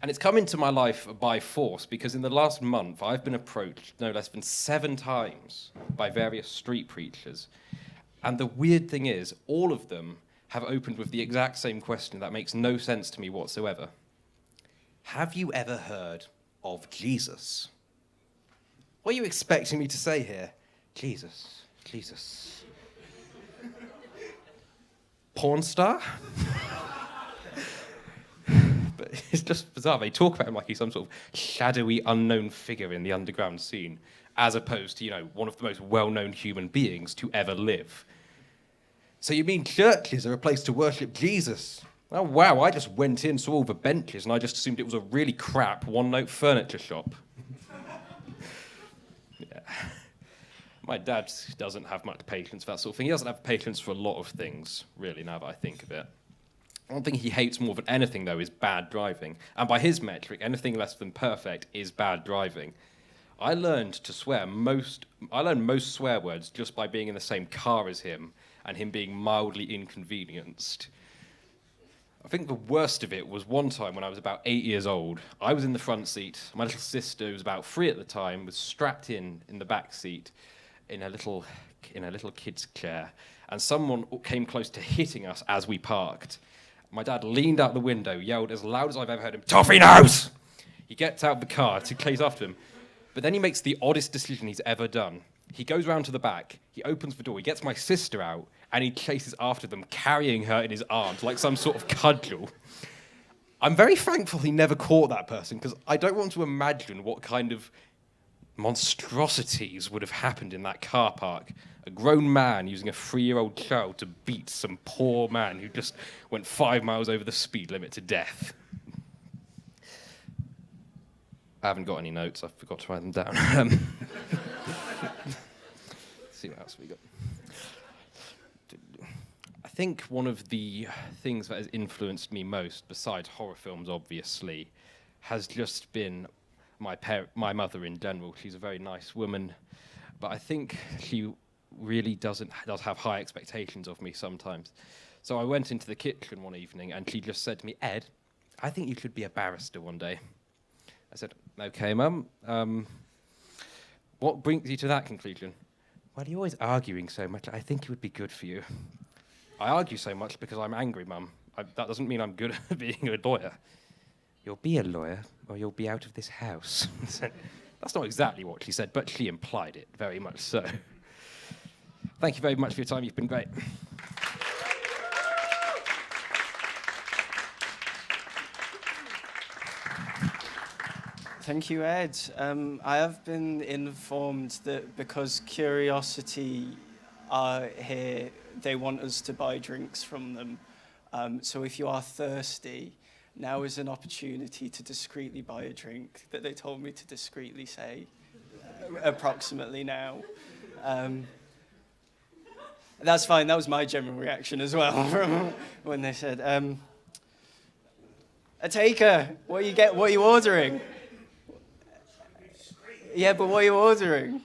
And it's come into my life by force because in the last month, I've been approached no less than 7 times by various street preachers. And the weird thing is, all of them have opened with the exact same question that makes no sense to me whatsoever. Have you ever heard of Jesus? What are you expecting me to say here? Jesus, Jesus. Porn star? But it's just bizarre. They talk about him like he's some sort of shadowy, unknown figure in the underground scene, as opposed to, you know, one of the most well-known human beings to ever live. So you mean churches are a place to worship Jesus? Oh, wow, I just went in, saw all the benches, and I just assumed it was a really crap one-note furniture shop. Yeah. My dad doesn't have much patience for that sort of thing. He doesn't have patience for a lot of things, really, now that I think of it. One thing he hates more than anything, though, is bad driving. And by his metric, anything less than perfect is bad driving. I learned most swear words just by being in the same car as him and him being mildly inconvenienced. I think the worst of it was one time when I was about 8 years old. I was in the front seat. My little sister, who was about 3 at the time, was strapped in the back seat in a little kid's chair. And someone came close to hitting us as we parked. My dad leaned out the window, yelled as loud as I've ever heard him, "Toffee nose!" He gets out of the car to chase after him. But then he makes the oddest decision he's ever done. He goes round to the back, he opens the door, he gets my sister out, and he chases after them, carrying her in his arms like some sort of cudgel. I'm very thankful he never caught that person, because I don't want to imagine what kind of monstrosities would have happened in that car park. A grown man using a 3-year-old child to beat some poor man who just went 5 miles over the speed limit to death. I haven't got any notes. I forgot to write them down. Let's see what else we got. I think one of the things that has influenced me most, besides horror films, obviously, has just been my mother in general. She's a very nice woman, but I think she really does have high expectations of me sometimes. So I went into the kitchen one evening and she just said to me, "Ed, I think you should be a barrister one day." I said, "Okay, Mum. What brings you to that conclusion?" "Well, you're always arguing so much. I think it would be good for you." "I argue so much because I'm angry, Mum. That doesn't mean I'm good at being a lawyer." "You'll be a lawyer or you'll be out of this house." That's not exactly what she said, but she implied it very much so. Thank you very much for your time. You've been great. Thank you, Ed. I have been informed that because Curiosity are here, they want us to buy drinks from them. So if you are thirsty, now is an opportunity to discreetly buy a drink that they told me to discreetly say approximately now. That's fine. That was my general reaction as well from when they said, a taker, what are you ordering? Yeah, but what are you ordering?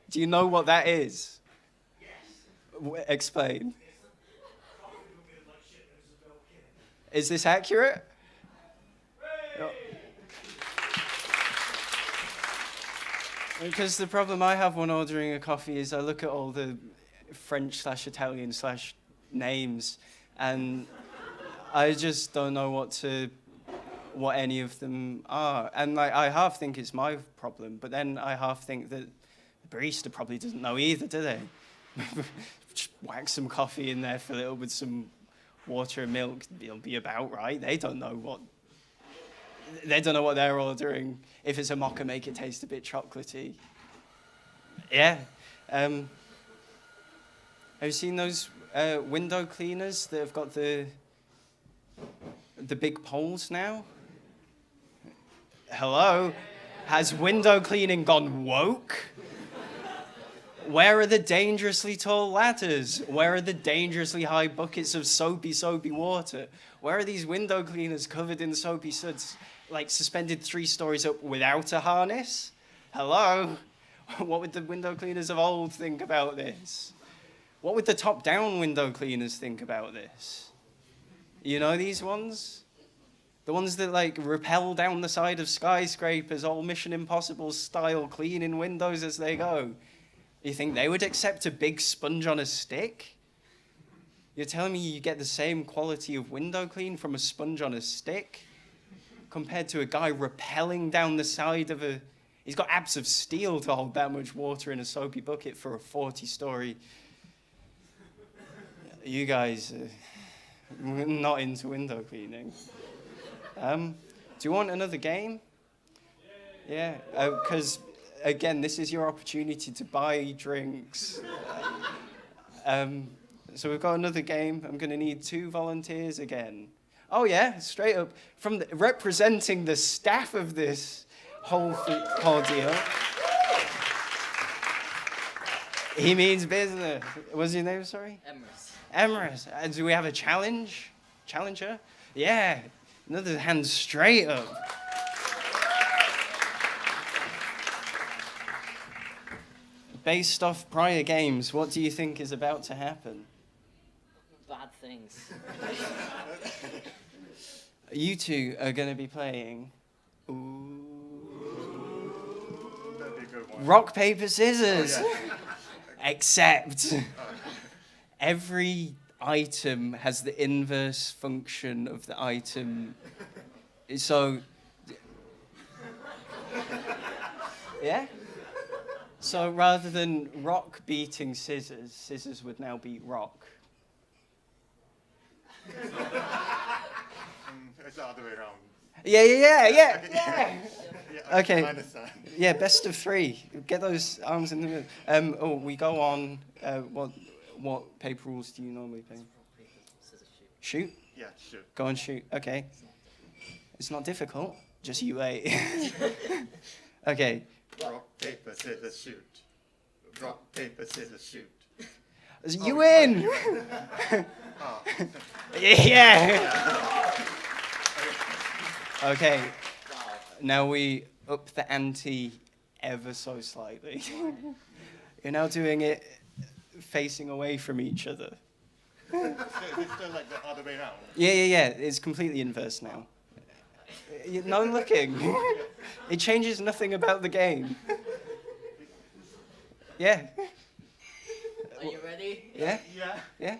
Do you know what that is? Yes. Explain. Is this accurate? No. Because the problem I have when ordering a coffee is I look at all the French/Italian/names and I just don't know what any of them are. And like, I half think it's my problem, but then I half think that the barista probably doesn't know either, do they? Just whack some coffee in there, fill it up with some water and milk, it'll be about right. They don't know what they're ordering. If it's a mocha, make it taste a bit chocolatey. Yeah. Have you seen those window cleaners that have got the big poles now? Hello? Has window cleaning gone woke? Where are the dangerously tall ladders? Where are the dangerously high buckets of soapy water? Where are these window cleaners covered in soapy suds, like suspended 3 stories up without a harness? Hello? What would the window cleaners of old think about this? What would the top-down window cleaners think about this? You know these ones? The ones that like rappel down the side of skyscrapers, all Mission Impossible style, cleaning windows as they go. You think they would accept a big sponge on a stick? You're telling me you get the same quality of window clean from a sponge on a stick compared to a guy rappelling down the side of a... He's got abs of steel to hold that much water in a soapy bucket for a 40-story... You guys are not into window cleaning. Do you want another game? Yeah, because, again, this is your opportunity to buy drinks. So we've got another game. I'm going to need 2 volunteers again. Oh, yeah, straight up. Representing the staff of this whole ordeal. He means business. What's your name, sorry? Emrys. Do we have a challenge? Challenger? Yeah. Another hand straight up. Based off prior games, what do you think is about to happen? Bad things. You two are going to be playing... Rock, paper, scissors. Oh, yeah. Except every item has the inverse function of the item. So, yeah? So rather than rock beating scissors, scissors would now beat rock. It's the other way around. Yeah. Okay. Yeah, best of 3. Get those arms in the middle. We go on. What paper rules do you normally play? Shoot? Yeah, shoot. Go on, shoot. Okay. It's not difficult. Just you wait. Okay. Rock, paper, scissors, shoot. Rock, paper, scissors, shoot. You win! Oh. Yeah! Okay. Now we up the ante ever so slightly. You're now doing it facing away from each other. It's still like the other way around. Yeah. It's completely inverse now. No looking. It changes nothing about the game. Yeah. Are you ready? Yeah? Yeah.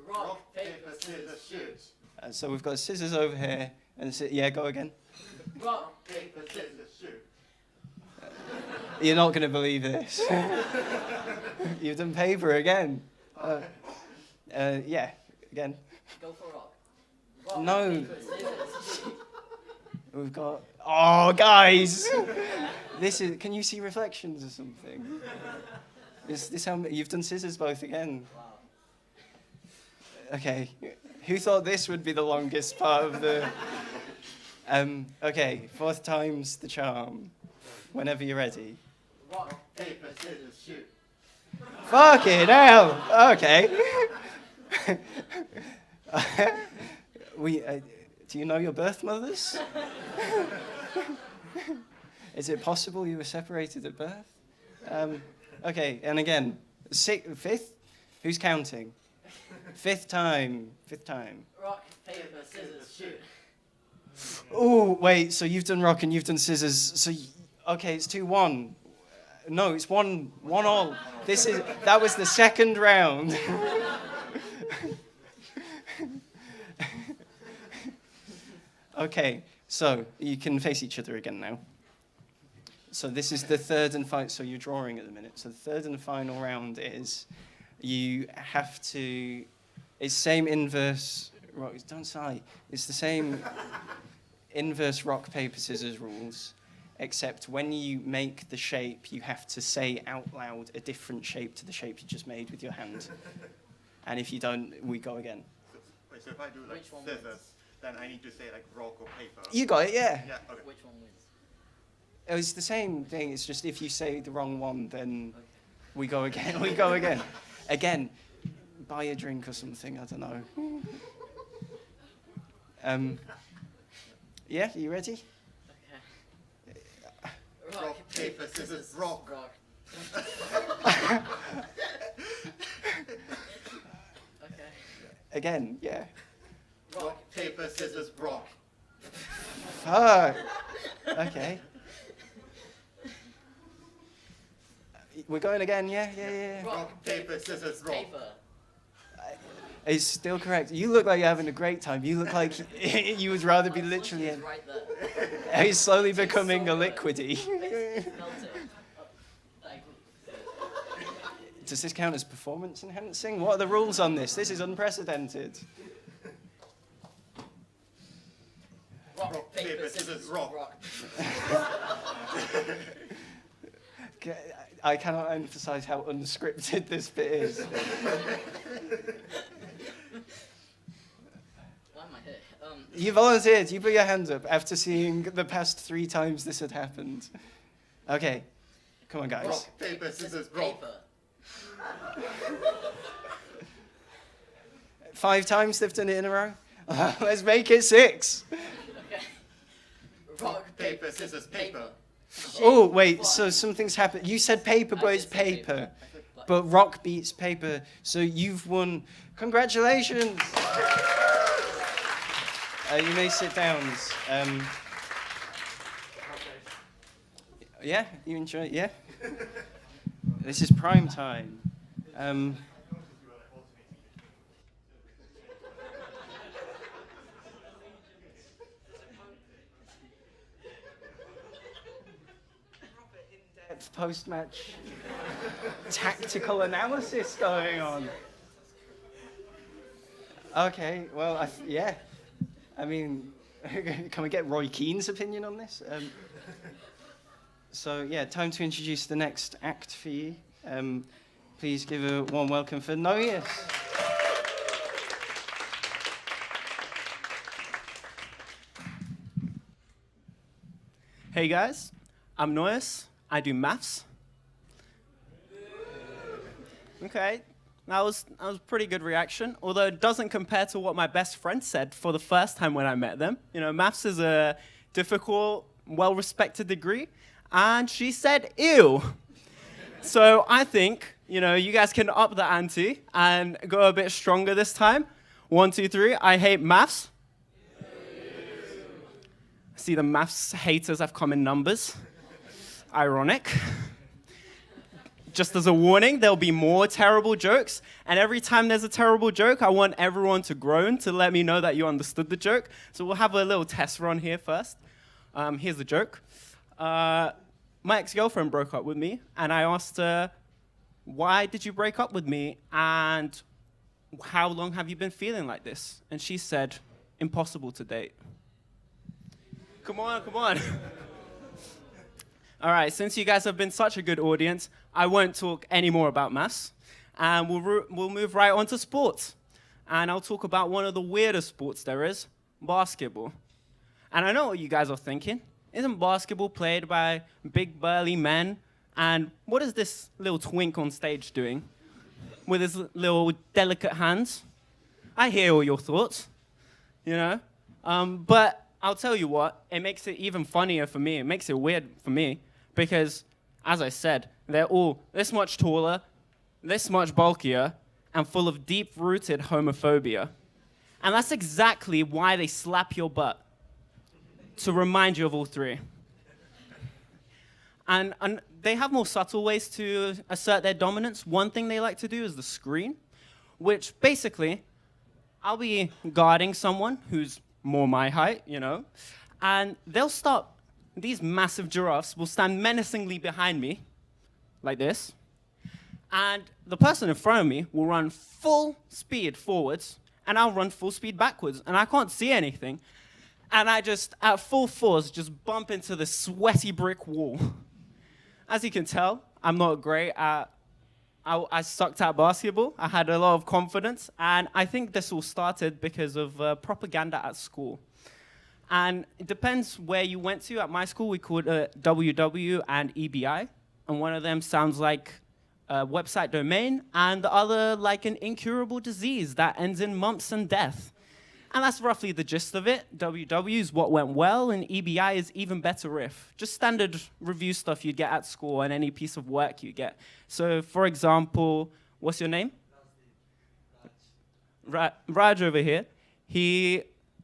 Rock, paper, scissors, shoot. So we've got scissors over here, and yeah, go again. Rock, paper, scissors, shoot. You're not going to believe this. You've done paper again. Yeah, again. Go for rock. Rock, No. paper, scissors, shoot. We've got. Oh, guys! This is. Can you see reflections or something? Is this how you've done scissors both again? Okay. Who thought this would be the longest part of the? Okay. 4th time's the charm. Whenever you're ready. Rock, paper, scissors, shoot. Fucking hell! Okay. Do you know your birth mothers? Is it possible you were separated at birth? Okay, and again, 5th? Who's counting? 5th time. 5th time. Rock, paper, scissors, shoot. Oh, wait, so you've done rock and you've done scissors. So, okay, it's 2-1. No, it's 1-1 all. That was the 2nd round. Okay, so you can face each other again now. So this is the 3rd and final. So you're drawing at the minute. So the 3rd and final round is you have to. It's same inverse. Rock. Don't sigh. It's the same inverse rock paper scissors rules, except when you make the shape, you have to say out loud a different shape to the shape you just made with your hand. And if you don't, we go again. So if I do like scissors, then I need to say like rock or paper. You got it, yeah. Yeah. Okay. Which one wins? It's the same thing. It's just if you say the wrong one, then we go again. We go again. Again, buy a drink or something. I don't know. Yeah, you ready? Okay. Rock, paper, scissors, rock. Okay. Again, yeah. Rock, paper, scissors, rock. Fuck. Okay. We're going again, yeah. Rock, paper, scissors, rock. Paper. It's still correct. You look like you're having a great time. You look like you would rather be literally. Right there. He's slowly becoming a liquidy. Does this count as performance enhancing? What are the rules on this? This is unprecedented. Rock, paper, scissors, rock. I cannot emphasize how unscripted this bit is. Why am I here? You volunteered. You put your hands up after seeing the past 3 times this had happened. Okay. Come on, guys. Rock, paper, scissors, rock. Paper. 5 times they've done it in a row. Let's make it 6. Okay. Rock, paper, scissors, paper. Oh, wait, so something's happened. You said paper, but it's paper. But rock beats paper, so you've won. Congratulations! You may sit down. Yeah, you enjoy it, yeah? This is prime time. Post-match tactical analysis going on. Okay, well, yeah. I mean, can we get Roy Keane's opinion on this? So, yeah, time to introduce the next act for you. Please give a warm welcome for Noyes. Hey guys, I'm Noyes. I do maths. Okay, that was a pretty good reaction, although it doesn't compare to what my best friend said for the first time when I met them. You know, maths is a difficult, well-respected degree, and she said, ew. So I think, you know, you guys can up the ante and go a bit stronger this time. 1, 2, 3, I hate maths. See, the maths haters have come in numbers. Ironic. Just as a warning, there'll be more terrible jokes, and every time there's a terrible joke, I want everyone to groan to let me know that you understood the joke. So we'll have a little test run here first. Here's the joke. My ex-girlfriend broke up with me, and I asked her, why did you break up with me, and how long have you been feeling like this? And she said, impossible to date. Come on, come on. All right, since you guys have been such a good audience, I won't talk any more about maths, and we'll move right on to sports. And I'll talk about one of the weirdest sports there is, basketball. And I know what you guys are thinking. Isn't basketball played by big burly men? And what is this little twink on stage doing with his little delicate hands? I hear all your thoughts, you know? But I'll tell you what, it makes it even funnier for me. It makes it weird for me because, as I said, they're all this much taller, this much bulkier, and full of deep-rooted homophobia. And that's exactly why they slap your butt, to remind you of all three. And they have more subtle ways to assert their dominance. One thing they like to do is the screen, which basically, I'll be guarding someone who's more my height, you know, and these massive giraffes will stand menacingly behind me, like this, and the person in front of me will run full speed forwards, and I'll run full speed backwards, and I can't see anything, and I just, at full force, just bump into the sweaty brick wall. As you can tell, I'm not great at, I sucked at basketball. I had a lot of confidence, and I think this all started because of propaganda at school. And it depends where you went to. At my school, we called it WW and EBI, and one of them sounds like a website domain, and the other like an incurable disease that ends in mumps and death. And that's roughly the gist of it. WW is what went well, and EBI is even better if. Just standard review stuff you get at school and any piece of work you get. So, for example, what's your name? Raj over here. He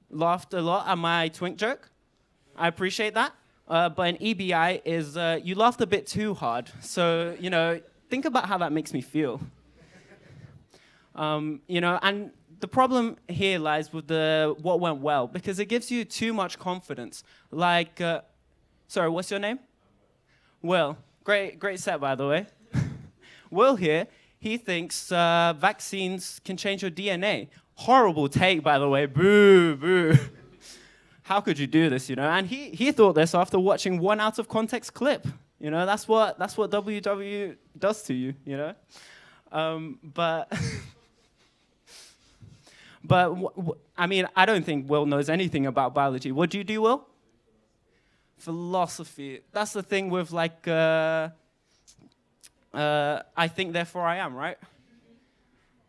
laughed a lot at my twink joke. I appreciate that. But an EBI is you laughed a bit too hard. So, you know, think about how that makes me feel. You know, and the problem here lies with the what went well, because it gives you too much confidence. Like, sorry, what's your name? Will. Great set, by the way. Will here, he thinks vaccines can change your DNA. Horrible take, by the way. Boo, boo. How could you do this, you know? And he thought this after watching one out of context clip. You know, that's what WW does to you, you know? But I mean, I don't think Will knows anything about biology. What do you do, Will? Philosophy. That's the thing with like, I think, therefore I am, right?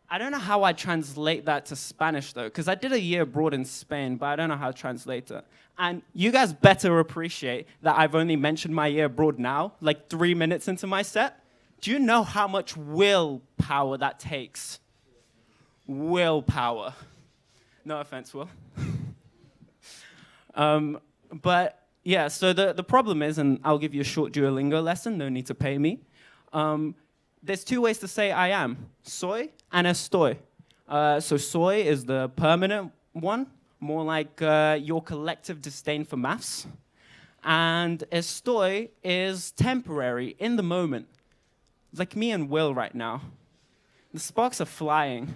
I don't know how I translate that to Spanish, though, because I did a year abroad in Spain, but I don't know how to translate it. And you guys better appreciate that I've only mentioned my year abroad now, like 3 minutes into my set. Do you know how much willpower that takes? Willpower. No offense, Will. But yeah, so the problem is, and I'll give you a short Duolingo lesson, no need to pay me. There's two ways to say I am, soy and estoy. So soy is the permanent one, more like your collective disdain for maths. And estoy is temporary, in the moment. Like me and Will right now. The sparks are flying.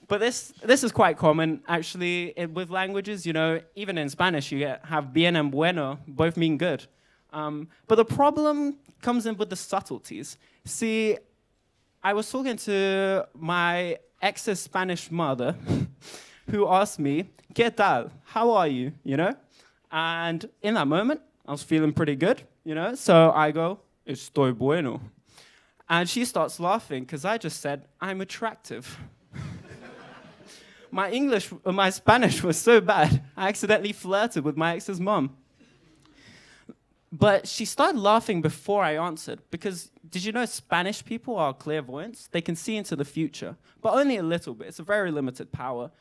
But this is quite common, actually, with languages. You know, even in Spanish, you have bien and bueno, both mean good. But the problem comes in with the subtleties. See, I was talking to my ex's Spanish mother, who asked me, ¿Qué tal? How are you? You know? And in that moment, I was feeling pretty good, you know? So I go, estoy bueno. And she starts laughing, because I just said, I'm attractive. My Spanish was so bad, I accidentally flirted with my ex's mom. But she started laughing before I answered, because did you know Spanish people are clairvoyants? They can see into the future, but only a little bit. It's a very limited power,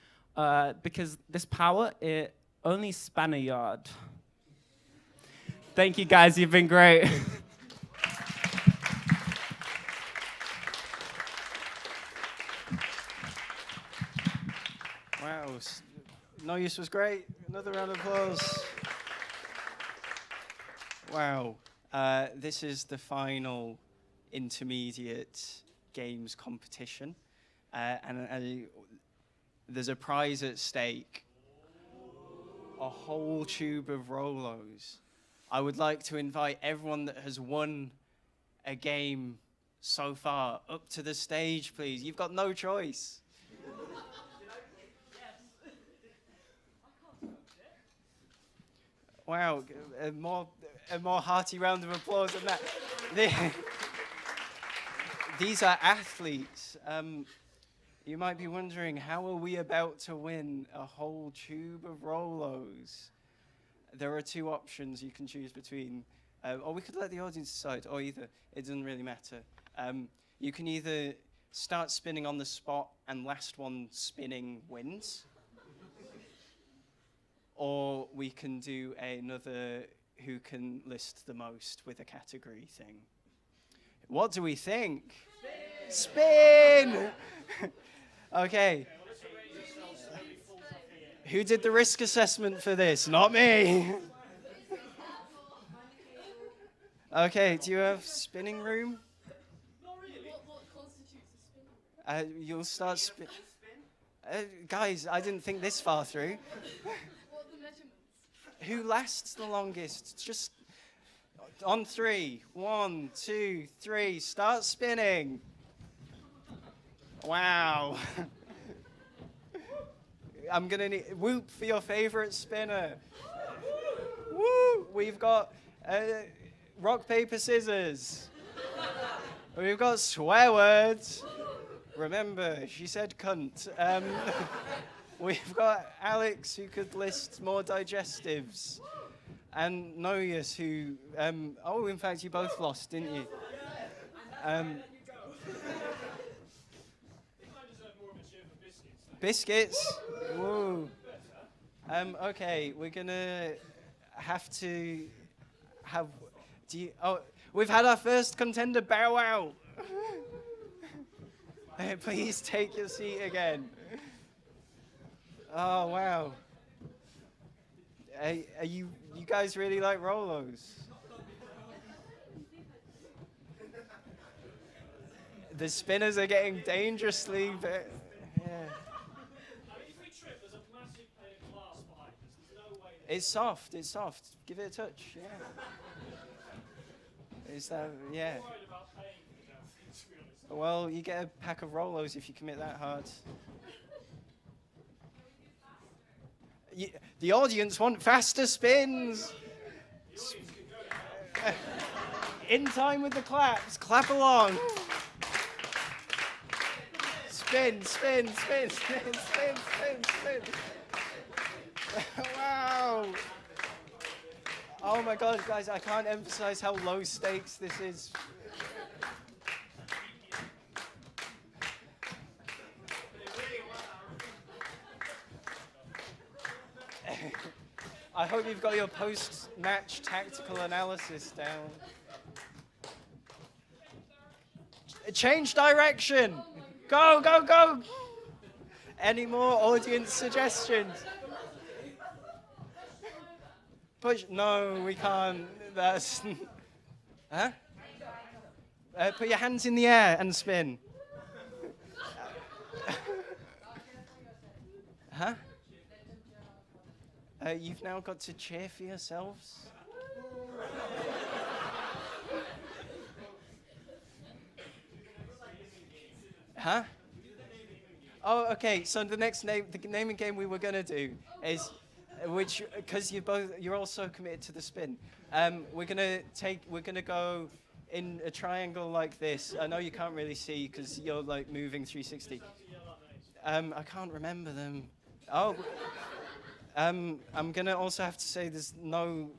because this power, it only span a yard. Thank you, guys. You've been great. Wow, Noyes was great. Another round of applause. Wow. This is the final intermediate games competition. And there's a prize at stake. a whole tube of Rolos. I would like to invite everyone that has won a game so far up to the stage, please. You've got no choice. Wow, a more hearty round of applause than that. These are athletes. You might be wondering, how are we about to win a whole tube of Rolos? There are two options you can choose between, or we could let the audience decide, or either. It doesn't really matter. You can either start spinning on the spot and last one spinning wins, or we can do another who can list the most with a category thing. What do we think? Spin! Okay. Who did the risk assessment for this? Not me. Okay, do you have spinning room? What constitutes a spin? You'll start spin. Guys, I didn't think this far through. What are the measurements? Who lasts the longest? Just on 3. 1, 2, 3. Start spinning. Wow. I'm gonna need whoop for your favorite spinner. Woo! We've got rock, paper, scissors. We've got swear words. Remember, she said cunt. We've got Alex, who could list more digestives. And Noyes, who... oh, in fact, you both lost, didn't you? Biscuits? Woo. Okay, we're going to have to have... we've had our first contender bow out. Please take your seat again. Oh, wow. Are you guys really like Rolos? The spinners are getting dangerously... It's soft, it's soft. Give it a touch, yeah. Is that, yeah. Well, you get a pack of Rolos if you commit that hard. The audience want faster spins. In time with the claps, clap along. Spin, spin, spin, spin, spin, spin, spin. Wow. Oh my God, guys, I can't emphasize how low stakes this is. I hope you've got your post-match tactical analysis down. Change direction. Go, go, go. Any more audience suggestions? Push. No, we can't. That's... Huh? Put your hands in the air and spin. Huh? You've now got to cheer for yourselves. Huh? Oh, okay. So the naming game we were gonna do is, which because you're also committed to the spin. We're gonna go in a triangle like this. I know you can't really see because you're like moving 360. I can't remember them. Oh. I'm gonna also have to say there's no.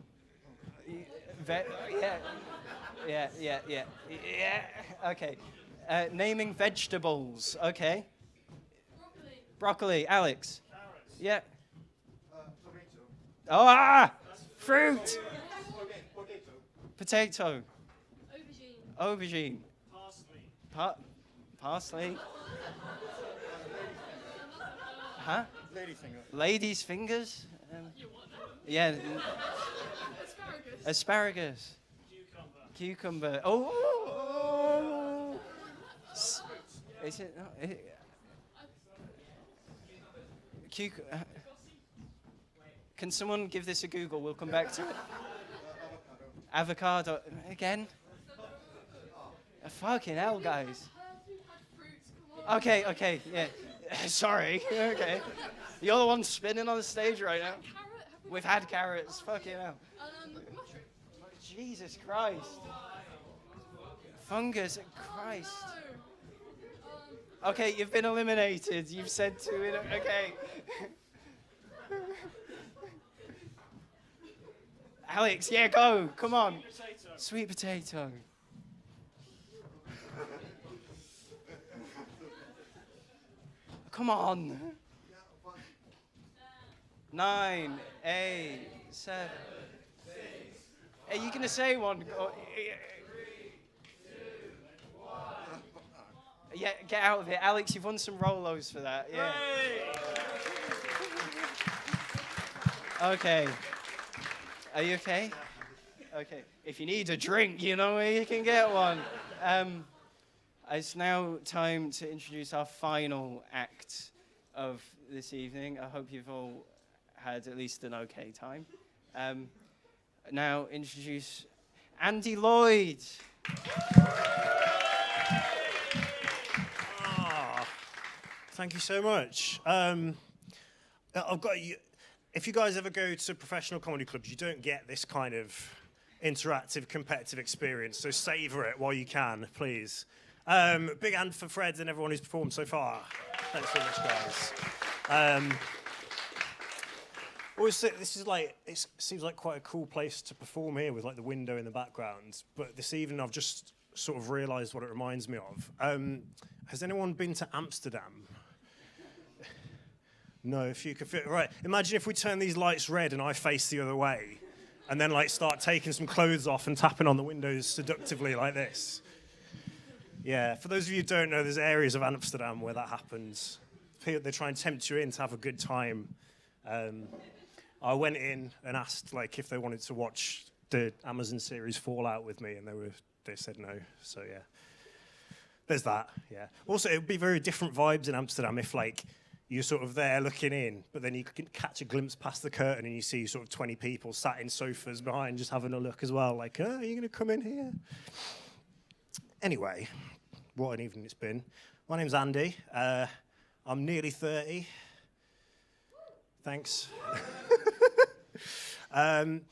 Yeah. Okay. Naming vegetables. Okay. Broccoli. Alex. Carrots. Yeah. Tomato. Oh, fruit. Potato. Aubergine. Parsley. Parsley. Huh? Lady finger. Ladies' fingers? Yeah. Asparagus. Asparagus. Cucumber. Oh! Is it not? Can someone give this a Google? We'll come back to it. Avocado. Again? Fucking hell, guys. Okay, yeah. Sorry. Okay. You're the one spinning on the stage right now. We've had carrots. Fucking hell. Jesus Christ. Fungus. Christ. Okay, you've been eliminated. You've said 2 in. Okay. Alex, yeah, go. Come on. Sweet potato. Come on. 9, 8, 7. Are you going to say one? Yeah, get out of it. Alex, you've won some Rolos for that. Yeah. Okay. Are you okay? Okay. If you need a drink, you know where you can get one. It's now time to introduce our final act of this evening. I hope you've all had at least an okay time. Now introduce Andy Lloyd. Thank you so much. I've got you. If you guys ever go to professional comedy clubs, you don't get this kind of interactive, competitive experience. So savor it while you can, please. Big hand for Fred and everyone who's performed so far. Thanks so much, guys. This is like, it seems like quite a cool place to perform here with like the window in the background. But this evening I've just sort of realised what it reminds me of. Has anyone been to Amsterdam? No, if you could fit, right. Imagine if we turn these lights red and I face the other way and then like start taking some clothes off and tapping on the windows seductively like this. Yeah, for those of you who don't know, there's areas of Amsterdam where that happens. They try and tempt you in to have a good time. I went in and asked like if they wanted to watch the Amazon series Fallout with me, and they said no. So yeah, there's that. Yeah. Also, it would be very different vibes in Amsterdam if like you're sort of there looking in, but then you can catch a glimpse past the curtain and you see sort of 20 people sat in sofas behind just having a look as well. Like, are you going to come in here? Anyway, what an evening it's been. My name's Andy. I'm nearly 30. Thanks. And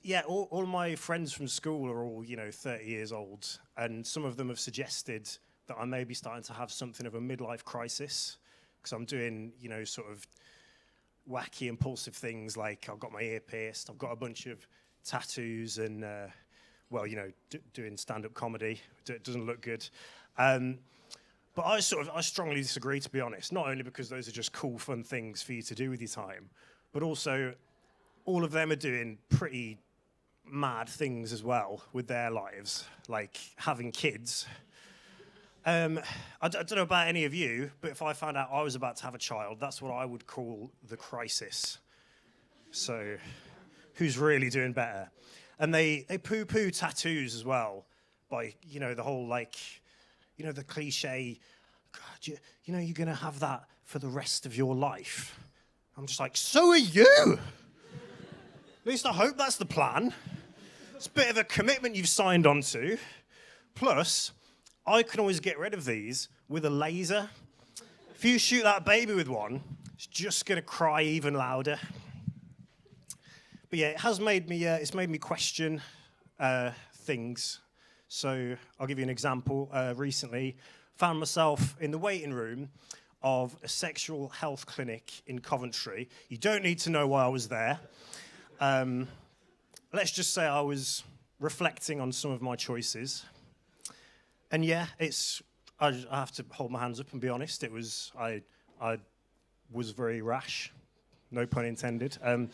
yeah, all my friends from school are all, 30 years old. And some of them have suggested that I may be starting to have something of a midlife crisis. Because I'm doing, sort of wacky, impulsive things like I've got my ear pierced, I've got a bunch of tattoos and, doing stand-up comedy. It doesn't look good. But I strongly disagree, to be honest, not only because those are just cool, fun things for you to do with your time, but also all of them are doing pretty mad things as well with their lives, like having kids. I don't know about any of you, but if I found out I was about to have a child, that's what I would call the crisis. So, who's really doing better? And they poo-poo tattoos as well, by, the whole, the cliche, God, you're going to have that for the rest of your life. I'm just like, so are you! At least I hope that's the plan. It's a bit of a commitment you've signed on to. Plus, I can always get rid of these with a laser. If you shoot that baby with one, it's just going to cry even louder. But yeah, it's made me question things. So I'll give you an example. Recently, found myself in the waiting room of a sexual health clinic in Coventry. You don't need to know why I was there. Let's just say I was reflecting on some of my choices. And yeah, I have to hold my hands up and be honest. I was very rash, no pun intended. You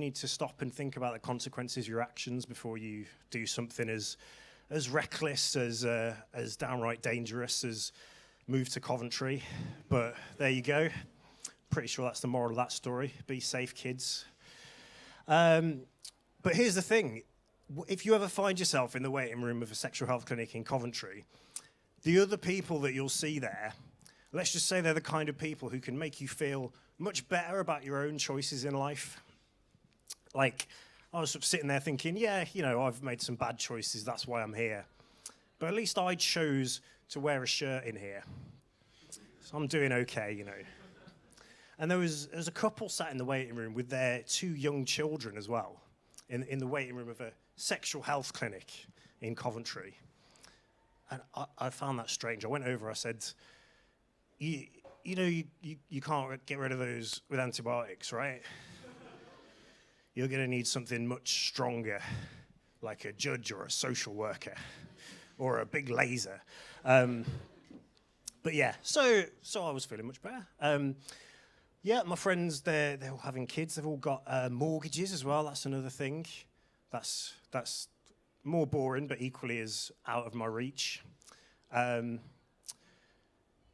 need to stop and think about the consequences of your actions before you do something as reckless, as downright dangerous as move to Coventry. But there you go. Pretty sure that's the moral of that story. Be safe, kids. But here's the thing. If you ever find yourself in the waiting room of a sexual health clinic in Coventry, the other people that you'll see there, let's just say they're the kind of people who can make you feel much better about your own choices in life. Like, I was sort of sitting there thinking, yeah, you know, I've made some bad choices, that's why I'm here. But at least I chose to wear a shirt in here. So I'm doing okay, you know. And there was a couple sat in the waiting room with their 2 young children as well, in the waiting room of a sexual health clinic in Coventry. And I found that strange. I went over, I said, you can't get rid of those with antibiotics, right? You're going to need something much stronger, like a judge or a social worker or a big laser. But yeah, so I was feeling much better. Yeah, my friends, they're all having kids. They've all got mortgages as well. That's another thing. That's more boring, but equally as out of my reach.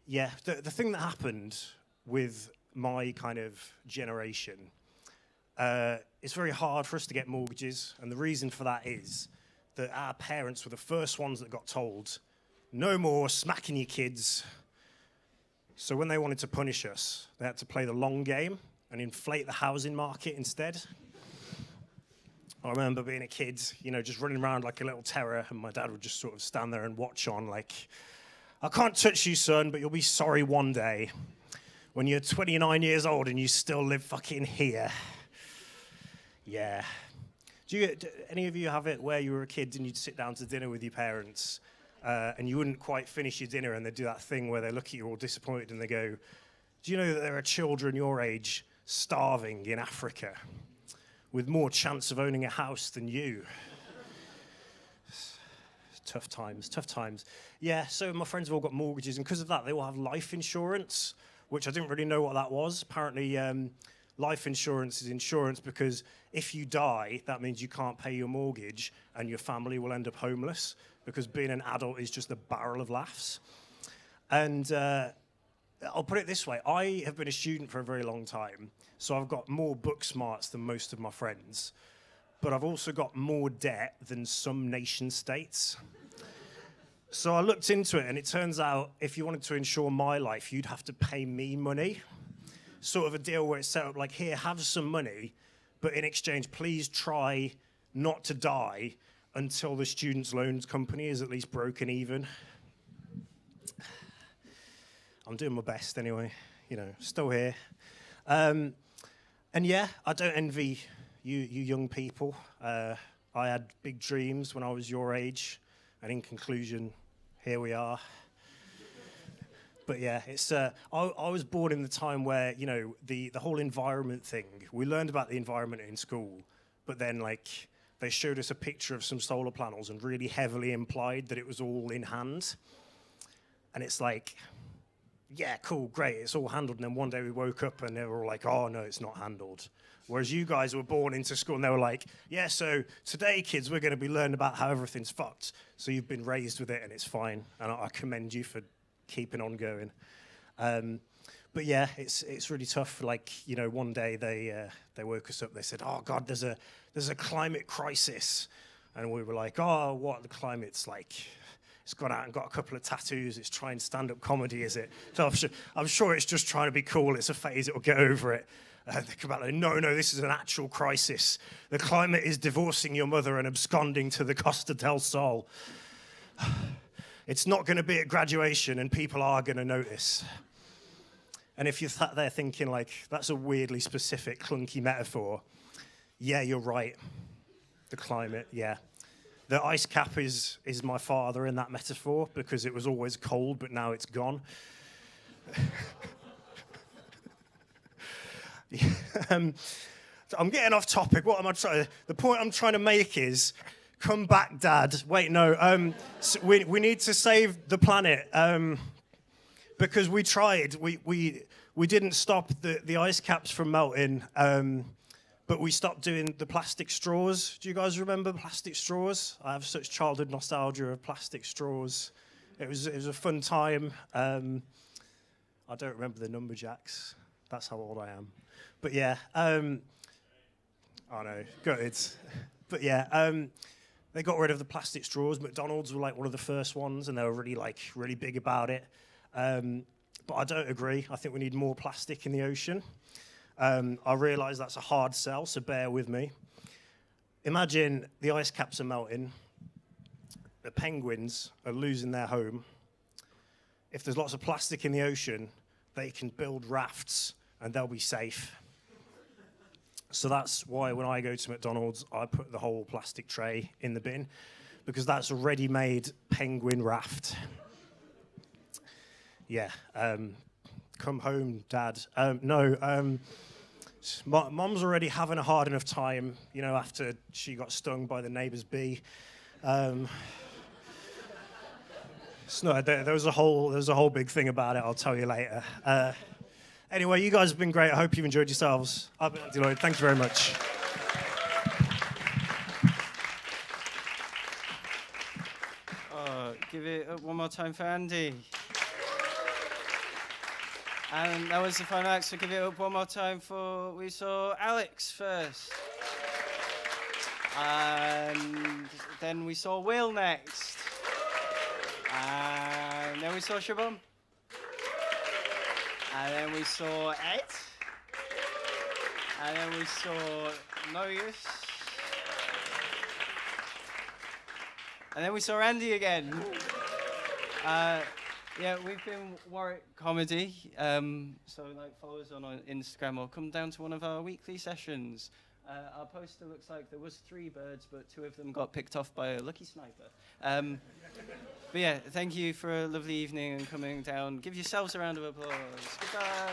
Yeah, the thing that happened with my kind of generation, it's very hard for us to get mortgages. And the reason for that is that our parents were the first ones that got told, no more smacking your kids. So when they wanted to punish us, they had to play the long game and inflate the housing market instead. I remember being a kid, you know, just running around like a little terror, and my dad would just sort of stand there and watch on like, I can't touch you, son, but you'll be sorry one day when you're 29 years old and you still live fucking here. Yeah. Do any of you have it where you were a kid and you'd sit down to dinner with your parents and you wouldn't quite finish your dinner and they do that thing where they look at you all disappointed and they go, do you know that there are children your age starving in Africa with more chance of owning a house than you? Tough times. Yeah, so my friends have all got mortgages, and because of that, they all have life insurance, which I didn't really know what that was. Apparently, life insurance is insurance because if you die, that means you can't pay your mortgage and your family will end up homeless because being an adult is just a barrel of laughs. And I'll put it this way. I have been a student for a very long time, so I've got more book smarts than most of my friends, but I've also got more debt than some nation states. So I looked into it, and it turns out if you wanted to insure my life, you'd have to pay me money. Sort of a deal where it's set up like, here, have some money, but in exchange, please try not to die until the student's loans company is at least broken even. I'm doing my best anyway, you know, still here. And yeah, I don't envy you young people. I had big dreams when I was your age, and in conclusion, here we are. But yeah, it's I was born in the time where, you know, the whole environment thing, we learned about the environment in school, but then like they showed us a picture of some solar panels and really heavily implied that it was all in hand. And it's like, yeah, cool, great, it's all handled. And then one day we woke up and they were all like, oh no, it's not handled. Whereas you guys were born into school and they were like, yeah, so today, kids, we're going to be learning about how everything's fucked. So you've been raised with it and it's fine. And I commend you for keeping on going. But yeah, it's really tough. Like, you know, one day they woke us up. They said, oh God, there's a climate crisis. And we were like, oh, what the climate's like? It's gone out and got a couple of tattoos. It's trying stand-up comedy, is it? So I'm sure it's just trying to be cool. It's a phase. It'll get over it. And they come out like, no, this is an actual crisis. The climate is divorcing your mother and absconding to the Costa del Sol. It's not going to be at graduation, and people are going to notice. And if you're sat there thinking, like, that's a weirdly specific, clunky metaphor, yeah, you're right. The climate, yeah. The ice cap is my father in that metaphor because it was always cold, but now it's gone. I'm getting off topic. What am I trying? The point I'm trying to make is, come back, Dad. Wait, no. So we need to save the planet because we tried. We didn't stop the ice caps from melting, but we stopped doing the plastic straws. Do you guys remember plastic straws? I have such childhood nostalgia of plastic straws. It was a fun time. I don't remember the Numberjacks. That's how old I am. But yeah, I know, gutted. But yeah, they got rid of the plastic straws. McDonald's were like one of the first ones, and they were really big about it. But but I don't agree. I think we need more plastic in the ocean. I realise that's a hard sell, so bear with me. Imagine the ice caps are melting, the penguins are losing their home. If there's lots of plastic in the ocean, they can build rafts and they'll be safe. So that's why when I go to McDonald's, I put the whole plastic tray in the bin, because that's a ready-made penguin raft. Yeah, come home, Dad. Mom's already having a hard enough time, you know, after she got stung by the neighbour's bee. No, there was a whole big thing about it. I'll tell you later. Anyway, you guys have been great. I hope you've enjoyed yourselves. I've been Andy Lloyd. Thank you very much. Give it up one more time for Andy. And that was the final act, so give it up one more time for, we saw Alex first. And then we saw Will next. And then we saw Shabam. And then we saw Ed. And then we saw Marius. And then we saw Andy again. Yeah, we've been Warwick Comedy. So like follow us on Instagram or come down to one of our weekly sessions. Our poster looks like there was 3 birds, but 2 of them got picked off by a lucky sniper. But yeah, thank you for a lovely evening and coming down. Give yourselves a round of applause. Goodbye.